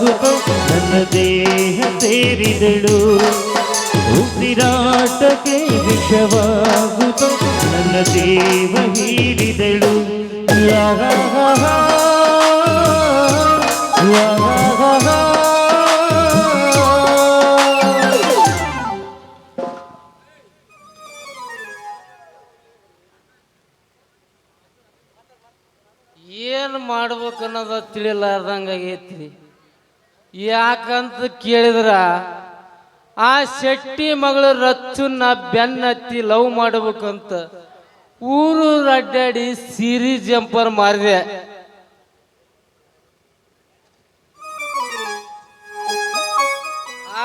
ವಿಷವಾಗುತ್ತೋ ನನ್ನ ದೇಹ ಸೇರಿದಳು ಉಸಿರಾಟಕ್ಕೆ ವಿಷವಾಗುತ್ತೋ ನನ್ನ ದೇವ ಹೀರಿದಳು ಏನು ಮಾಡ್ಬೇಕು ಅನ್ನೋದು ತಿಳಿಲಾರ್ದಂಗೆ ಆಗೈತಿ. ಯಾಕಂತ ಕೇಳಿದ್ರ ಆ ಶೆಟ್ಟಿ ಮಗಳು ರಚ್ಚುನ್ನ ಬೆನ್ನತ್ತಿ ಲವ್ ಮಾಡ್ಬೇಕಂತ ಊರು ಅಡ್ಡಾಡಿ ಸೀರಿ ಜಂಪರ್ ಮಾರಿದೆ.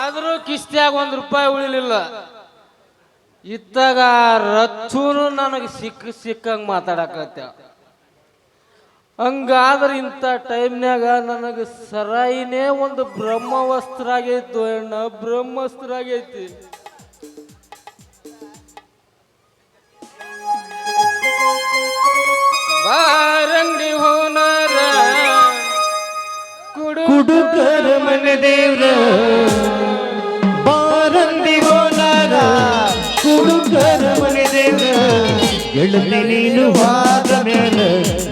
ಆದರೂ ಕಿಸ್ತ್ಯಾಗ ₹1 ಉಳಿಲಿಲ್ಲ. ಇತ್ತಾಗ ರಚ್ಚೂನು ನನಗೆ ಸಿಕ್ಕಂಗೆ ಮಾತಾಡಕತ್ತ. ಹಂಗಾದ್ರೆ ಇಂಥ ಟೈಮ್ನಾಗ ನನಗೆ ಸರಾಯಿನೇ ಒಂದು ಬ್ರಹ್ಮವಸ್ತ್ರ ಆಗೈತು ಅಣ್ಣ, ಬ್ರಹ್ಮಾಸ್ತ್ರ ಆಗೈತಿ. ಬಾರಂಗಿ ಹೋನರ ಕುಡುಕರ ಮನೆ ದೇವ್ರ ಬಾರಂಗಿ ಹೋನರ ಕುಡುಕರ ಮನೆ ದೇವ್ರ ಗೆಳತಿ ನೀನು ವಾದ ಮ್ಯಾಲ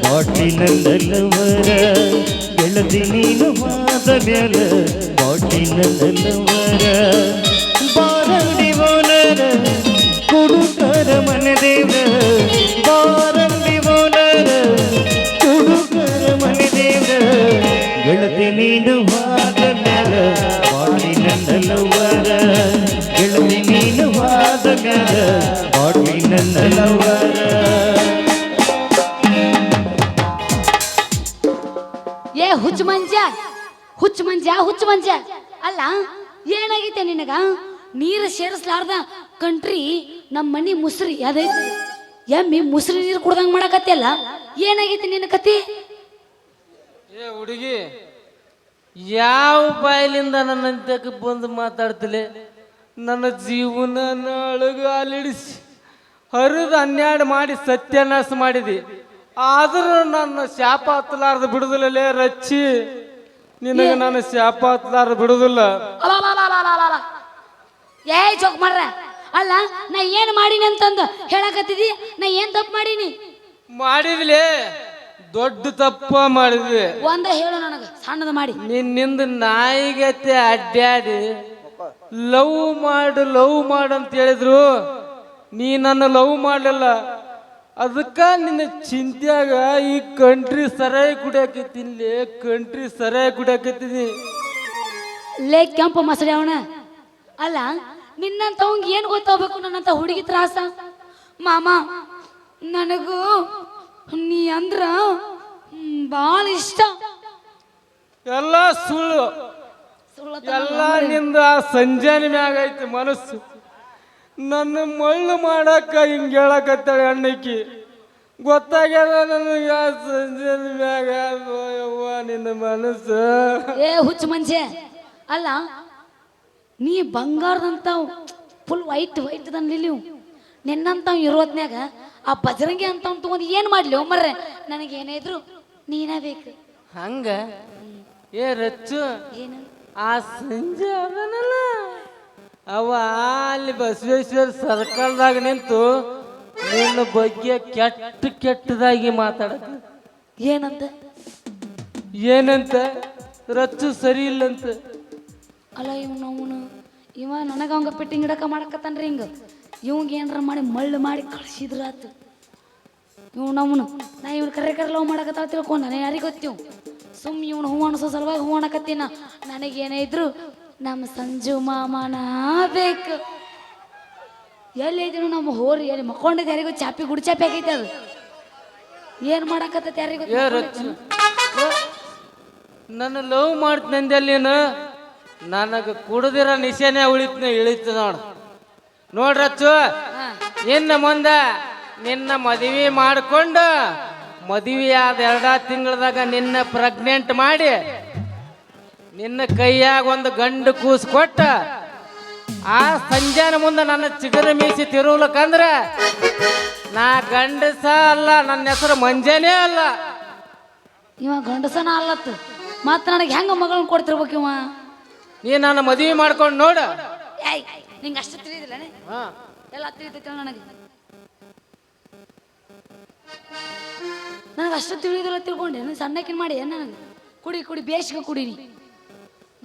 ಬಾಟಿಲಲ್ಲವರ ಗೆಳತಿ ನೀನು ವಾದ ಮ್ಯಾಲ ಬಾಟಿಲಲ್ಲವರ ಬಾರಂಗಿ ಹೋನರ ಕುಡುಕರ ಮನೆ ದೇವ್ರ ಬಾರಂಗಿ ಹೋನರ ಕುಡುಕರ ಮನೆ ದೇವ್ರ ಗೆಳತಿ ನೀನು ವಾದ ಮ್ಯಾಲ ಬಾಟಿಲಲ್ಲವರ ಗೆಳತಿ ನೀನು ವಾದ ಮ್ಯಾಲ ಬಾಟಿಲಲ್ಲವರ. ಏ ಹುಚ್ಚ ಮಂಜ ಅಲ್ಲ ಏನಾಗೈತೆ ನಿನಗ? ನೀರು ಸೇರಿಸ್ಲಾರ್ದ ಕಂಟ್ರಿ ನಮ್ಮ ಮನಿ ಮುಸ್ರಿ ಅದೈತಿ ಎಮ್ಮಿ ಮುಸ್ರಿ ನೀರು ಕುಡ್ದಂಗ ಮಾಡಕತ್ತಿಯಲ್ಲ, ಏನಾಗೈತಿ ನಿನ್ನ ಕತಿ? ಏ ಹುಡುಗಿ, ಯಾವ ಬಾಯಿಲಿಂದ ನನ್ನಂತಕ್ಕೆ ಬಂದು ಮಾತಾಡ್ತಿಲೆ? ನನ್ನ ಜೀವನ ಅಳಗಾಲಿಡಿಸಿ ಹರಿದು 12 ಮಾಡಿ ಸತ್ಯನಾಶ ಮಾಡಿದಿ. ಆದರೂ ನನ್ನ ಶಾಪ ಹತ್ತಲಾರ್ದು ಬಿಡುದಿಲ್ಲಲೇ ರಚ್ಚಿ, ನಿನಗೆ ನನ್ನ ಶಾಪ ಹತ್ತಲಾರ್ದು ಬಿಡುದಿಲ್ಲ. ಏ ಜೋಕ್ ಮಾಡ್ರ ಅಲ್ಲ, ನಾ ಏನ್ ಮಾಡೀನಿ ಅಂತಂದು ಹೇಳಕತ್ತಿದಿ? ನಾ ಏನ್ ತಪ್ಪು ಮಾಡೀನಿ? ಮಾಡಿದ್ಲೇ, ದೊಡ್ಡ ತಪ್ಪ ಮಾಡಿದ್ವಿ. ಒಂದ ಹೇಳು ನನಗ ಸಣ್ಣದ ಮಾಡಿ. ನಿನ್ನಿಂದ ನಾಯಿಗತ್ತೆ ಅಡ್ಡಾಡಿ ಲವ್ ಮಾಡು ಅಂತ ಹೇಳಿದ್ರು. ನೀ ನನ್ನ ಲವ್ ಮಾಡಲಿಲ್ಲ, ಅದಕ್ಕ ನಿನ್ನ ಚಿಂತ್ಯಾಗ ಈ ಕಂಟ್ರಿ ಸರಾಯಿ ಕುಡಿಯಾಕತ್ತೀನಿ. ಕಂಟ್ರಿ ಸರಾಯಿ ಕುಡಿಯಾಕತ್ತೀನಿ. ಲೇ ಕೆಂಪ ಮಸಡಿ ಅವನ ಅಲ್ಲ, ನಿನ್ನಂತವಂಗ ಏನ್ ಗೊತ್ತಾಗಬೇಕು ನನ್ನಂತ ಹುಡುಗಿ ತ್ರಾಸ? ಮಾಮ, ನನಗೂ ನೀ ಅಂದ್ರ ಬಾಳ ಇಷ್ಟ. ಎಲ್ಲ ಸುಳ್ಳು, ಎಲ್ಲ ನಿಂದ ಸಂಜಾನಿ ಮ್ಯಾಗ ಐತಿ ಮನಸ್ಸು. ನನ್ನ ಮಳ್ಳು ಮಾಡಕ್ಕ ಹಿಂಗ ಹೇಳಕತ್ತಾಳೆ ಅಣ್ಣಕಿ. ಗೊತ್ತಾಗ್ಯದ ನನಗೆ ಸಂಜಾನಿ ಮ್ಯಾಗ ನಿನ್ನ ಮನಸ್ಸು. ಏ ಹುಚ್ಚ ಮಂಜೆ ಅಲ್ಲ, ನೀ ಬಂಗಾರದಂತ ಫುಲ್ ವೈಟ್ ದನ್ಲಿಲ್ಲ. ನಿನ್ನಂತಾವ್ ಇರೋದ್ನ್ಯಾಗ ಆ ಬಜರಂಗಿ ಅಂತ ತಗೊಂಡು ಏನ್ ಮಾಡ್ಲಿ ಒಮ್ಮರ್ರೆ? ನನಗೇನೇ ಇದ್ರು ನೀನ ಬೇಕು. ಹಂಗ ಏ ರಚ್ಚು, ಏನು ಆ ಸಂಜೆ ಅದನಲ್ಲ ಅವ ಅಲ್ಲಿ ಬಸವೇಶ್ವರ ಸರ್ಕಲ್ದಾಗ ನಿಂತು ನಿನ್ನ ಬಗ್ಗೆ ಕೆಟ್ಟದಾಗಿ ಮಾತಾಡಕ. ಏನಂತ ರಚ್ಚು ಸರಿ ಇಲ್ಲಂತ. ಅಲ್ಲ ಇವ ನನಗ ಅವಂಗ ಪಿಟ್ಟಿಂಗ್ ಹಿಡಕ ಮಾಡಕತ್ತಾನ್ರಿ. ಹಿಂಗ ಇವಂಗ ಏನಾರ ಮಾಡಿ ಮಳ್ಳು ಮಾಡಿ ಕಳ್ಸಿದ್ರ ಆತು. ನಾ ಇವ್ನು ಕರೆ ಲವ್ ಮಾಡಕತ್ತ ತಿಳ್ಕೊಂಡು ನನಗೆ ಯಾರಿಗೆ ಗೊತ್ತೀವ್? ಇವನು ಹೂ ಅನ್ಸೋ ಸಲುವಾಗಿ ಹೂ ಅನ್ನಕತ್ತೀನ. ನನಗೇನೇ ಇದ್ರು ನಮ್ಮ ಸಂಜು ಮಾಮನ ಬೇಕು. ಎಲ್ಲಿ ಇದ್ರು ನಮ್ಮ ಹೋರಿ ಎಲ್ಲಿ ಮಕ್ಕೊಂಡಿದ್ದು ಯಾರಿಗೂ ಚಾಪಿ ಗುಡಿ ಚಾಪಿ ಆಗೈತೆ. ಅದು ಏನ್ ಮಾಡಕತ್ತ ಯಾರಿಗೂ. ನನ್ನ ಲವ್ ಮಾಡ್ತಂದಲ್ಲಿ ನನಗೆ ಕುಡ್ದಿರ ನಿಶಾನೆ ಇಳಿತು ನೋಡ್ರಚ್ಚು. ಇನ್ನು ಮುಂದೆ ನಿನ್ನ ಮದುವೆ ಮಾಡಿಕೊಂಡು ಮದುವೆ ಆದ 2 ತಿಂಗಳದಾಗ ನಿನ್ನ ಪ್ರೆಗ್ನೆಂಟ್ ಮಾಡಿ ನಿನ್ನ ಕೈಯಾಗ ಒಂದು ಗಂಡು ಕೂಸು ಕೊಟ್ಟ ಆ ಸಂಜಾನ ಮುಂದೆ ನನ್ನ ಚಿಗರ ಮೀಸಿ ತಿರುಗ್ಲಕ್ಕಂದ್ರ ನಾ ಗಂಡಸ ಅಲ್ಲ, ನನ್ನ ಹೆಸರು ಮಂಜಾನೇ ಅಲ್ಲ. ಇವ ಗಂಡಸನ ಅಲ್ಲತ್ತು. ಮತ್ತ ನನಗೆ ಹೆಂಗ ಮಗಳನ್ನ ಕೊಡ್ತಿರ್ಬೇಕು ಇವ ನೀ ನನ್ನ ಮದುವೆ ಮಾಡ್ಕೊಂಡು ನೋಡ. ಏಯ್ ನಿಂಗೆ ಅಷ್ಟು ತಿಳಿದಿಲ್ಲ ಹಾ ಎಲ್ಲ ತಿಳಿತೈತೆ ನನಗೆ ನನಗೆ ಅಷ್ಟು ತಿಳಿದಿಲ್ಲ ತಿಳ್ಕೊಂಡೆ ಸಣ್ಣಕಿನ್ ಮಾಡಿ ಏನು ನನಗೆ ಕುಡಿ ಕುಡಿ ಬೇಸಿಗೆ ಕುಡೀನಿ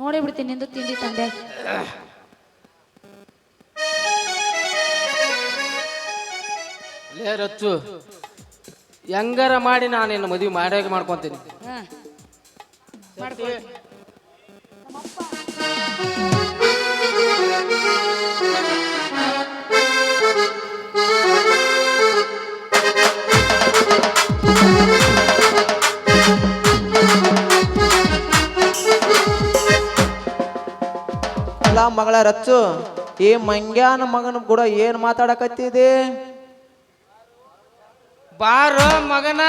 ನೋಡೇ ಬಿಡ್ತೀನಿ ನಿಂದು ತಿಂಡಿ ತಂದೆ. ಲೇ ರಚ್ಚು, ಹೆಂಗಾರ ಮಾಡಿ ನಾನು ನಿನ್ನ ಮದುವೆ ಮಾಡ್ಕೊಂತೀನಿ. ಹಾಂ ಅಲ್ಲ ಮಗಳ ರಚ್ಚು, ಈ ಮಂಗ್ಯಾನ ಮಗನ ಕೂಡ ಏನ್ ಮಾತಾಡಕತ್ತಿದೆ? ಬಾರ ಮಗನ,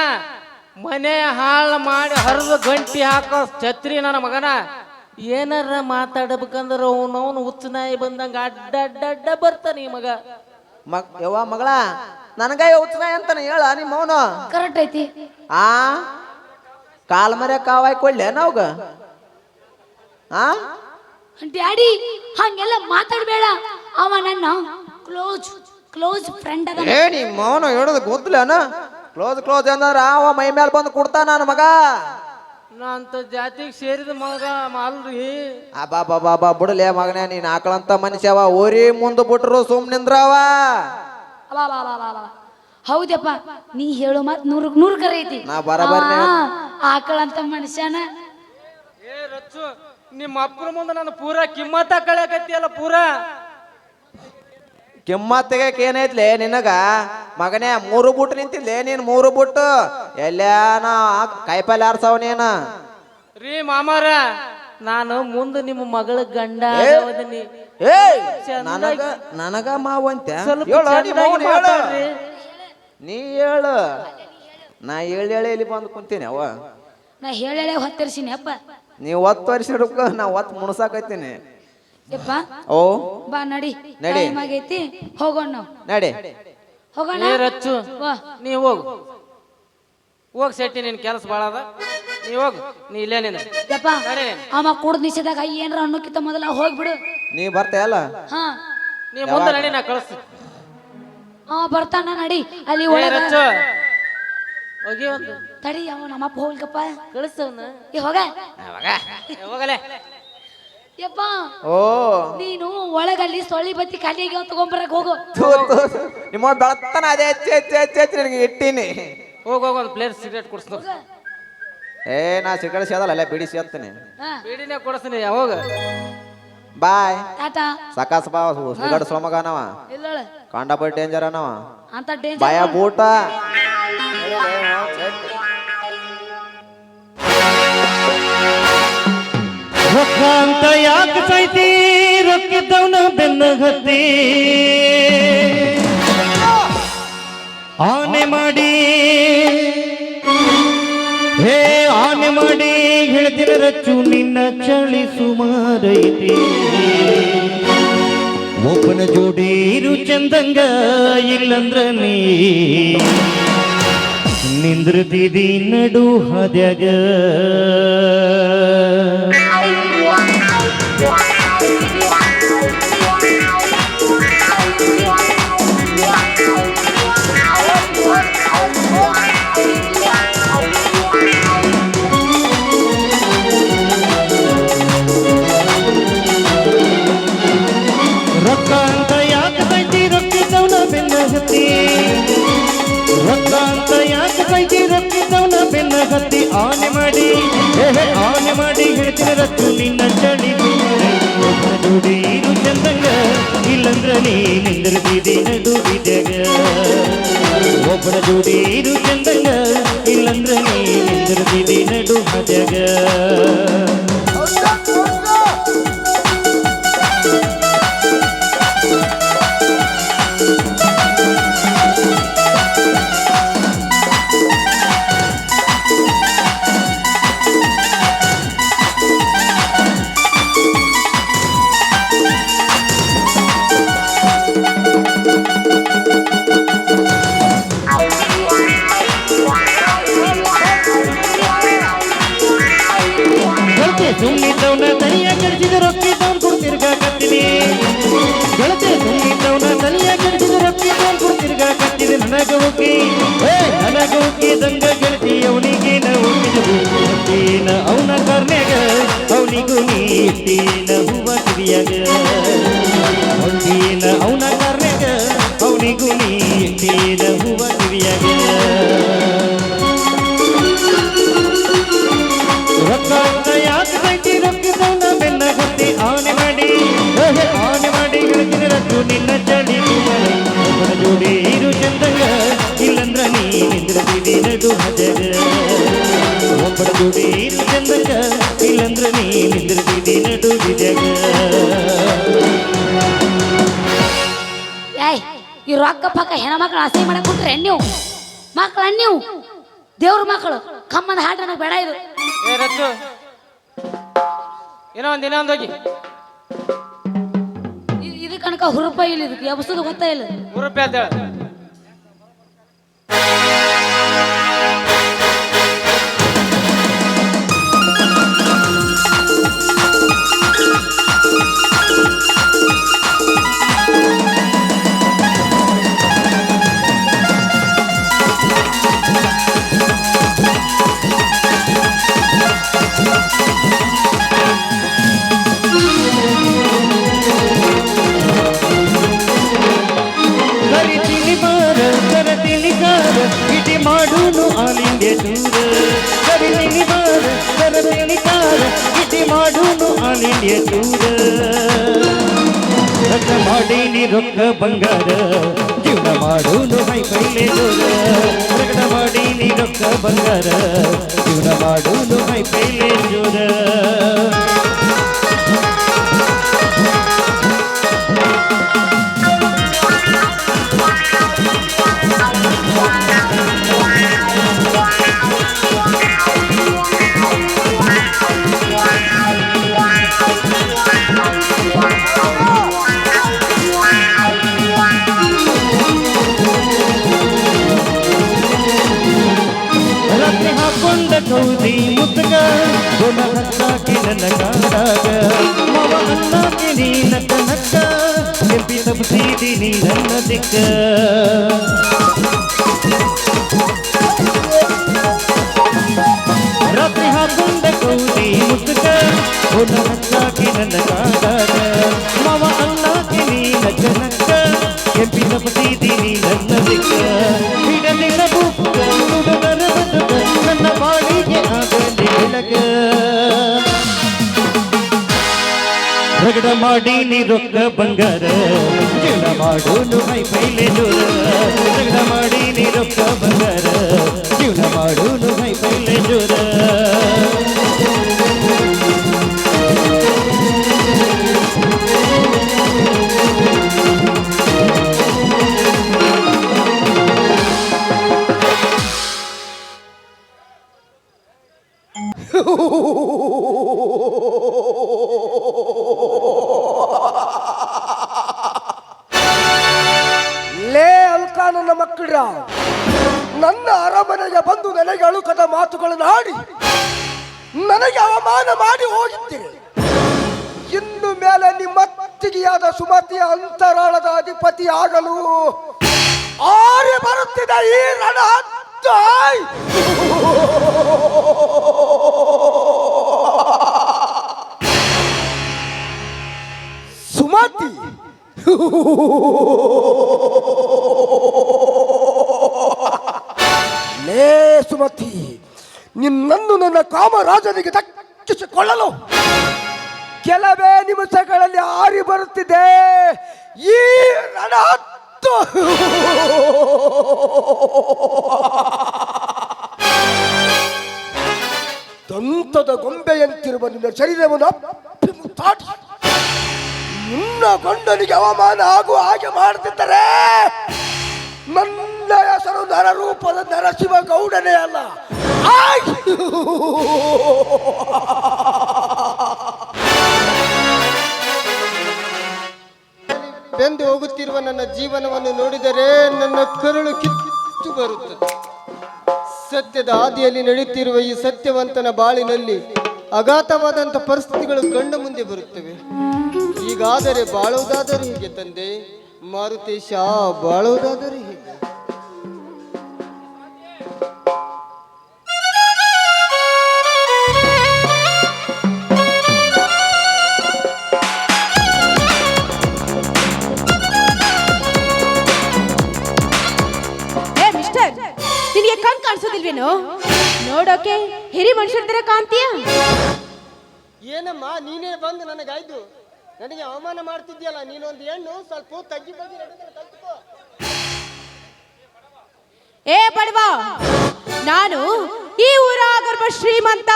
ಮನೆ ಹಾಳು ಮಾಡಿ ಹರಿದು ಗಂಟಿ ಹಾಕೋ ಛತ್ರಿ ನನ್ನ ಮಗನ. ಏನಾರ ಮಾತಾಡ್ಬೇಕಂದ್ರ ಅವನವನು ಹುಚ್ಚ ನಾಯಿ ಬಂದಂಗ ಅಡ್ಡ ಬರ್ತಾನ ಈ ಮಗ. ಯವ್ವ ಮಗಳ, ನನಗ ಉಚ್ಚನ ಅಂತಾನೆ ಹೇಳ ನಿಮ್ಮವನು. ಕರೆಕ್ಟ್ ಐತಿ. ಆ ಕಾಲ್ ಮರ್ಯ ಕಾವಾಯ್ ಕೊಡ್ಲೆ ನಾವ್ಗ. ಆ ಡ್ಯಾಡಿ ಹಂಗೆಲ್ಲ ಮಾತಾಡ್ಬೇಡ, ಅವ ನನ್ನ ಕ್ಲೋಸ್ ಫ್ರೆಂಡ್ ಅದ. ಏ ನಿಮ್ಮವನು ಹೇಳೋದು ಗೊತ್ತಿಲ್ಲ. ಕ್ಲೋಸ್ ಅಂದ್ರ ಅವ ಮೈ ಮೇಲೆ ಬಂದು ಕೊಡ್ತಾ ನನ್ನ ಮಗ. ನಾ ಅಂತ ಜಾತಿಗೆ ಸೇರಿದ ಮಗ ಅಲ್ರಿ. ಬಾಬಾ ಬಿಡಲೇ ಮಗನೇ, ನೀನ್ ಆಕಳಂತ ಮನುಷ್ಯವ. ಓರಿ ಮುಂದೆ ಬಿಟ್ರು ಸುಮ್ನಿಂದ್ರವ. ಹೌದಪ್ಪ, ನೀ ಹೇಳು ಮಾತ್ ನೂರು ಕರೆ ಐತಿ. ನಾ ಬರಬರ್ನೆ ಆಕಳಂತ ಮನುಷ್ಯನ. ಏ ರಚ್ಚು, ನಿಮ್ಮ ಅಪ್ಪನ ಮುಂದೆ ನಾನು ಪೂರಾ ಕಿಮ್ಮತ್ತ ಕಳೆಯಕತ್ತಿಯಲ್ಲ ಪೂರಾ. ಕಿಮ್ಮತ್ ತೆಗಕ್ ಏನೈತ್ಲೆ ನಿನಗ ಮಗನೇ? 3 ಬುಟ್ಟು ನಿಂತಿದ್ಲೆ ನೀನ್. 3 ಬುಟ್ಟು ಎಲ್ಲಾನ ಕಾಯಿಪಲ್ಲೆ ಆರ್ಸವ ನೀನ. ರೀ ಮಾಮಾರ, ನಾನು ಮುಂದೆ ನಿಮ್ಮ ಮಗಳ ಗಂಡ ಅದೀನಿ. ನನಗ ಮಾವಂತ ನೀ ಹೇಳು. ನಾ ಹೇಳಿ ಇಲ್ಲಿ ಬಂದು ಕುಂತೀನಿ. ಅವ ನಾ ಹೇಳೇ ಹೊತ್ತರಿಸಿನಿ ಅಪ್ಪ. ನೀವ್ 10 ವರ್ಷ ಹಿಡ್ಕೊ, ನಾ 10 ಮುಣಸಾಕೈತೀನಿ. ಯಪ್ಪ ಓ ಬಾ ನಡಿ, ನಡಿ. ಟೈಮ್ ಆಗೈತಿ, ಹೋಗೋಣ ನಾವು. ನಡಿ ಹೋಗೋಣ. ಏ ರಚ್ಚು, ವಾ ನೀ ಹೋಗ್ ಸೆಟ್ಟಿ, ನಿನ್ ಕೆಲಸ ಭಾಳ ಅದ. ನೀ ಹೋಗು, ನೀ ಇಲ್ಲೇ ನೀನು. ಯಪ್ಪ ಅವ ಕುಡ್ದು ನಿಷೇಧಾಗ ಏನ್ರ ಅನ್ನೋಕ್ಕಿಂತ ಮೊದಲ ಹೋಗ್ಬಿಡು. ನೀ ಬರ್ತೀಯಲ್ಲ? ಹಾ ನೀ ಮುಂದೆ ನಡಿ, ನಾ ಕಳಿಸ್ತೀನಿ. ಬರ್ತಾನ ನಡಿ. ಅಲ್ಲಿ ಏ ಒಳಗ ರಚ್ಚು, ಹೋಗಿ ಒಂದು ತಡಿ, ಅವ ನಮ್ಮಪ್ಪ ಹೋಗ್ಲಪ್ಪ. ಕಳಿಸ್ತವನ ಹೋಗ ಹೋಗಲೇ. ಯಪ್ಪ ಓ ನೀನು ಒಳಗಲ್ಲಿ ಸೊಳ್ಳಿ ಬತ್ತಿ ಖಾಲಿಯಾಗಿ ತಗೊಂಬರಕ್ ಹೋಗು. ನಿಮ್ಮ ಬೆಳತನ ಅದೇ ಹೆಚ್ಚು ನಿನಗೆ ಇಟ್ಟೀನಿ. ಹೋಗ ಒಂದು ಪ್ಲೇಟ್ ಸಿಗರೇಟ್ ಕೊಡಿಸ್ತು. ಏ ನಾ ಸಿಗರೇಟ್ ಸೇದಲ್ಲ, ಅಲ್ಲೇ ಬಿಡಿ ಸೇರ್ತೀನಿ. ಬೀಡಿನೇ ಕೊಡಿಸ್ತೀನಿ. ಯಾವಾಗ ಬಾಯ್ ಟಾಟಾ. ಸಾಕಾಸ ಬಾ. ಸಿಗರೇಟ್ ಸೊಮಗ ಅನವ, ಇಲ್ಲ ಕಾಂಡಾಪಟ್ಟಿ ಡೇಂಜರ್ ಅನವ. ಅಂತ ಡೇಂಜರ್ ಬಾಯ ಬೂಟ. ರೊಕ್ಕ ಅಂತ ಯಾಕೆ ಸಾಯ್ತಿ? ರೊಕ್ಕಿದ್ದವನ ಬೆನ್ನ ಹತ್ತಿ ಆನೆ ಮಾಡಿ ಆನೆ ಮಾಡಿ ಹೇಳ್ತಿರ ರಚ್ಚು, ನಿನ್ನ ಚಳಿ ಸುಮಾರೈತಿ. ಒಬ್ಬನ ಜೋಡೀರು ಚಂದಂಗ ಇಲ್ಲಂದ್ರ ನೀ ನಿಂದ್ರತಿದಿ ನಡು ಹದ್ಯಾಗ. ರೊಕ್ಕ ಅಂತ ಯಾಕೆ ಕೈತಿ? ರೊಕ್ಕಿದ್ದವನ ಬೆನ್ನ ಹತ್ತಿ. ರೊಕ್ಕ ಅಂತ ಯಾಕೆ ಕೈತಿ? ರೊಕ್ಕಿದ್ದವನ ಬೆನ್ನ ಹತ್ತಿ ಆನೆ ಮಾಡಿ ಹೇಳ್ತಿರ ರಚ್ಚು, ನಿನ್ನ ಚಳಿ ಜೋಡಿ ಇರು ಚಂದಂಗ ಇಲ್ಲಂದ್ರ ನೀ ನಿಂದಿರ್ತಿದಿ ನಡು ಬಿದ್ಯಾಗ. ಒಬ್ಬನ ಜೋಡಿ ಇರು ಚಂದಂಗ ಇಲ್ಲಂದ್ರ ನೀ ನಿಂದಿರ್ತಿದಿ ನಡು ಹದ್ಯಾಗ. ಸುಮ್ಮಿದ್ದವನ ತನಿಯ ಕೆಡಿಸಿದ ರೊಕ್ಕಿದ್ದವನ್ ಕುಡ್ತಿರ್ಗಾಕತ್ತೀನಿ ಗೆಳತಿ ಸುಮ್ಮಿದ್ದವನ ತನಿಯ ಕೆಡಿಸಿದ ರೊಕ್ಕಿದ್ದವನ್ ಕುಡ್ತಿರ್ಗಾಕತ್ತಿದೆ ನನಗ ಉಕ್ಕಿ ದಂಗ ಗೆಳತಿ ಅವನಿಗೇನ ಉಕ್ಕಿದ ಅವನ ಕರ್ನ್ಯಾಗ ಅವನಿಗೂ ನೀ ಇಟ್ಟೀನ ಹೂವ ಕಿವಿಯಾಗ ಹೊಂಟೀನ ಅವನ ಕರ್ನ್ಯಾಗ ಅವನಿಗೂ ನೀ ಇಟ್ಟೀನ ಹೂವ ಕಿವಿಯಾಗ ರೊಕ್ಕ ಯಾಕೆ ಬೈತಿ ರೊಕ್ಕಿದ್ದವನ ಬೆನ್ನ ಗೊತ್ತಿ ಆನೆ ಮಾಡಿ ಹೇಳ್ತೀನಿ ರದ್ದು ನಿನ್ನ ಚಳಿ ಒಬ್ಬನ ಜೋಡಿ ಇರು ಚಂದಂಗ ಇಲ್ಲಂದ್ರ ನೀ ನಿಂದ್ರತಿದಿ ನಡು ಹಜಗ ಒಬ್ಬನ ಜೋಡಿ ಇರು ಚಂದಂಗ ಇಲ್ಲಂದ್ರ ನೀ ನಿಂದ್ರತಿದಿ ನಡು ಬಿಜಗ ಏಯ್ ಈ ರೊಕ್ಕ ಪಕ್ಕ ಹೆಣ್ಮಕ್ಳು ಆಸೆ ಮಾಡಕ್ ಕೊಟ್ರೆ ನೀವು ಮಕ್ಳು ದೇವ್ರ ಮಕ್ಕಳು ಕಮ್ಮದ ಹಾಡು ನನಗೆ ಬೇಡ ಇದು ಏ ರಚ್ಚು ಇನ್ನೊಂದು ಹೋಗಿ ಇದು ಕಣಕ ಹುರುಪ ಇಲ್ಲ ಇದಕ್ಕೆ ಎಬ್ಸೋದು ಗೊತ್ತಾ ಇಲ್ಲ ರೂಪಾಯಿ ಅಂತ ಹೇಳ ಇಟಿ ಮಾಡೂನು ಆಲ್ ಇಂಡಿಯಾ ಟೂರ್ ಕರಿತೀನಿ ಬಾರ ಕರತೀನಿ ಕಾರ ಇಟಿ ಮಾಡೂನು ಆಲ್ ಇಂಡಿಯಾ ಟೂರ್ ರೊಕ್ಕ ಮಾಡೀನಿ ರೊಕ್ಕ ಬಂಗಾರ ಜೀವನ ಮಾಡೂನು ಹೈ ಪೈಲೆ ದೂರ ರೊಕ್ಕ ಮಾಡೀನಿ ರೊಕ್ಕ ಬಂಗಾರ ಜೀವನ ಮಾಡೂನು ಹೈ ಪೈಲೆ ಜೋರ ರಾತ್ರಿ ಹಾಕೊಂಡ ಕೌದಿ ಮುತ್ತಗ ಗುಣ ಹತ್ತಾಕಿ ನನ್ನ ಕಾಡಾಗ ಮವ ಅನ್ನಾಕಿ ನೀ ನಕ್ಕ ನಕ್ಕ ಕೆಂಪಿ ತಪ್ಪಿಸಿದೀನಿ ನನ್ನ ದಿಕ್ಕ ರಾತ್ರಿ ಹಾಕೊಂಡ ಕೌದಿ ಮುತ್ತಗ ಗುಣ ಹತ್ತಾಕಿ ನನ್ನ ಕಾಡಾಗ ಮವ ಅನ್ನಾಕಿ ನೀ ನಕ್ಕ ನಕ್ಕ ಕೆಂಪಿ ತಪ್ಪಿಸಿದೀನಿ ನನ್ನ ದಿಕ್ಕ ಹಿಡಲಿನ ಬುಕ್ಕ ನುಡುಗರ ಬದುಕ ನನ್ನ ಬಾಳಿಗೆ ಆಗಲಿ ಬೆಳಕ ರಗಡ ಮಾಡೀನಿ ರೊಕ್ಕ ಬಂಗಾರ ಜೀವನ ಮಾಡೋನು ಹೈ ಪೈಲೆ ಜೋರ ರಗಡ ಮಾಡೀನಿ ರೊಕ್ಕ ಬಂಗಾರ ಜೀವನ ಮಾಡೋನು ಹೈ ಪೈಲೆ ಜೋರ ಲೇ ಅಲ್ಕ ನನ್ನ ಮಕ್ಕಳ ನನ್ನ ಅರಮನೆಗೆ ಬಂದು ನನಗೆ ಅಳುಕದ ಮಾತುಗಳನ್ನು ಆಡಿ ನನಗೆ ಅವಮಾನ ಮಾಡಿ ಹೋಗಿದ್ದೀರಿ. ಇನ್ನು ಮೇಲೆ ನಿಮ್ಮತ್ತಿಗೆಯಾದ ಸುಮತಿಯ ಅಂತರಾಳದ ಅಧಿಪತಿ ಆಗಲು ಆರಿ ಬರುತ್ತಿದೆ ಈ ರಣ ಸುಮತಿ ಲೇ ಸುಮತಿ, ನಿನ್ನನ್ನು ನನ್ನ ಕಾಮರಾಜನಿಗೆ ದಕ್ಕಿಸಿಕೊಳ್ಳಲು ಕೆಲವೇ ನಿಮಿಷಗಳಲ್ಲಿ ಆರಿ ಬರುತ್ತಿದೆ ಈ ರಣಹತ್ತು. ದಂತದ ಗೊಂಬೆಯಂತಿರುವ ನಿನ್ನ ಶರೀರವನ್ನು ಅಪ್ಪಿ ಮುತ್ತಾಡಿ ನಿನ್ನ ಗಂಡನಿಗೆ ಅವಮಾನ ಆಗುವ ಹಾಗೆ ಮಾಡುತ್ತಿದ್ದರೆ ನನ್ನ ಹೆಸರು ನರರೂಪದ ನರಸಿಂಹ ಗೌಡನೇ ಅಲ್ಲ. ಬೆಂದು ಹೋಗುತ್ತಿರುವ ನನ್ನ ಜೀವನವನ್ನು ನೋಡಿದರೆ ನನ್ನ ಕರುಳು ಕಿತ್ತು ಬರುತ್ತದೆ. ಸತ್ಯದ ಹಾದಿಯಲ್ಲಿ ನಡೆಯುತ್ತಿರುವ ಈ ಸತ್ಯವಂತನ ಬಾಳಿನಲ್ಲಿ ಅಘಾತವಾದಂಥ ಪರಿಸ್ಥಿತಿಗಳು ಕಂಡು ಮುಂದೆ ಬರುತ್ತವೆ. ಹೀಗಾದರೆ ಬಾಳುವುದಾದರೆ ಹೀಗೆ ತಂದೆ, ಮಾರುತೇಶ, ಬಾಳುವುದಾದರೆ ಹೀಗೆ. ನಿನಗೆ ಕಣ್ ಕಾಣಿಸೋದಿಲ್ವೇನೋ? ನೋಡೋಕೆ ಹಿರಿ ಮನುಷ್ಯರ ತರ ಕಾಣ್ತೀಯ. ಏನಮ್ಮ ನೀನೇ ಬಂದು ನನಗಾಯ್ತು, ನನಗೆ ಅವಮಾನ ಮಾಡ್ತಿದ್ಯಲ್ಲ. ನೀನೊಂದು ಹೆಣ್ಣು, ಸ್ವಲ್ಪ ತಗ್ಗಿ ಬಗ್ಗೆ ನಡೆದ್ರೆ ಕಲ್ತ್ಕೋ. ಏ ಬಡವಾ, ನಾನು ಈ ಊರ ಗರ್ಭ ಶ್ರೀಮಂತ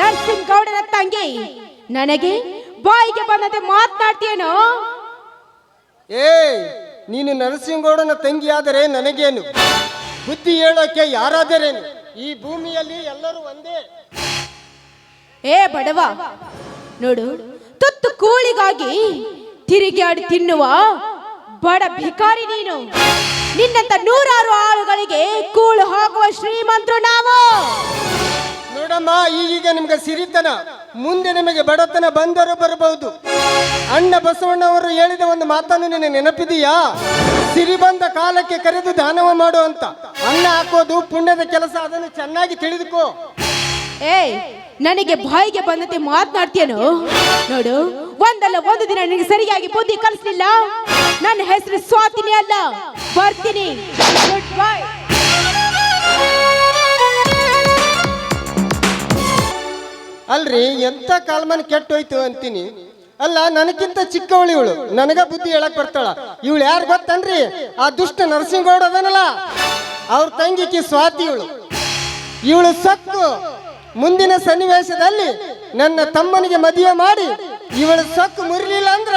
ನರಸಿಂಹ ಗೌಡನ ತಂಗಿ. ನನಗೆ ಬಾಯಿಗೆ ಬಂದಂತೆ ಮಾತನಾಡ್ತೀಯೇನೋ? ಏ, ನೀನು ನರಸಿಂಹಗೌಡನ ತಂಗಿ ಆದರೆ ನನಗೇನು? ಬುದ್ಧಿ ಹೇಳೋಕೆ ಯಾರಾದರೇನು? ಈ ಭೂಮಿಯಲ್ಲಿ ಎಲ್ಲರೂ ಒಂದೇ. ಏ ಬಡವ, ನೋಡು, ತುತ್ತು ಕೂಳಿಗಾಗಿ ತಿರುಗಾಡಿ ತಿನ್ನುವ ಬಡ ಭಿಕಾರಿ ನೀನು. ನಿನ್ನಂತ ನೂರಾರು ಆಳುಗಳಿಗೆ ಕೂಳು ಹಾಕುವ ಶ್ರೀಮಂತರು ನಾವು. ನೋಡಮ್ಮ, ಈಗೀಗ ನಿಮ್ಗೆ ಸಿರಿತನ, ಮುಂದೆ ನಿಮಗೆ ಬಡತನ ಬಂದರೂ ಬರಬಹುದು. ಅಣ್ಣ ಬಸವಣ್ಣವರು ಹೇಳಿದ ಒಂದು ಮಾತನ್ನು ನಿನ್ನ ನೆನಪಿದೆಯಾ? ಸಿರಿ ಬಂದ ಕಾಲಕ್ಕೆ ಕರೆದು ದಾನವ ಮಾಡು ಅಂತ. ಅನ್ನ ಹಾಕೋದು ಪುಣ್ಯದ ಕೆಲಸ, ಅದನ್ನು ಚೆನ್ನಾಗಿ ತಿಳಿದುಕೋ. ಏ, ನನಗೆ ಬಾಯಿಗೆ ಬಂದಂತೆ ಮಾತನಾಡ್ತೀಯನು? ನೋಡು, ಒಂದಲ್ಲ ಒಂದು ದಿನ ನಿನಗೆ ಸರಿಯಾಗಿ ಬುದ್ಧಿ ಕಲಿಸ್ಲಿಲ್ಲ. ನನ್ನ ಹೆಸರು ಸ್ವಾತಿನಿ ಅಲ್ಲ. ಬರ್ತೀನಿ. Good bye. ಅಲ್ರಿ, ಎಂತ ಕಾಲ್ಮನ್ ಕೆಟ್ಟೋಯ್ತು ಅಂತೀನಿ. ಅಲ್ಲ, ನನಗಿಂತ ಚಿಕ್ಕವಳು ಇವಳು, ನನಗ ಬುದ್ಧಿ ಹೇಳಕ್ ಬರ್ತಾಳ. ಇವಳು ಯಾರು ಗೊತ್ತನ್ರಿ? ಆ ದುಷ್ಟ ನರಸಿಂಹಗೌಡ ಅದನಲ್ಲ, ಅವ್ರ ತಂಗಿಕಿ ಸ್ವಾತಿ ಇವಳು. ಇವಳು ಸಕ್ಕು ಮುಂದಿನ ಸನ್ನಿವೇಶದಲ್ಲಿ ನನ್ನ ತಮ್ಮನಿಗೆ ಮದುವೆ ಮಾಡಿ ಇವಳು ಸಕ್ಕು ಮುರಿಲಿಲ್ಲ ಅಂದ್ರ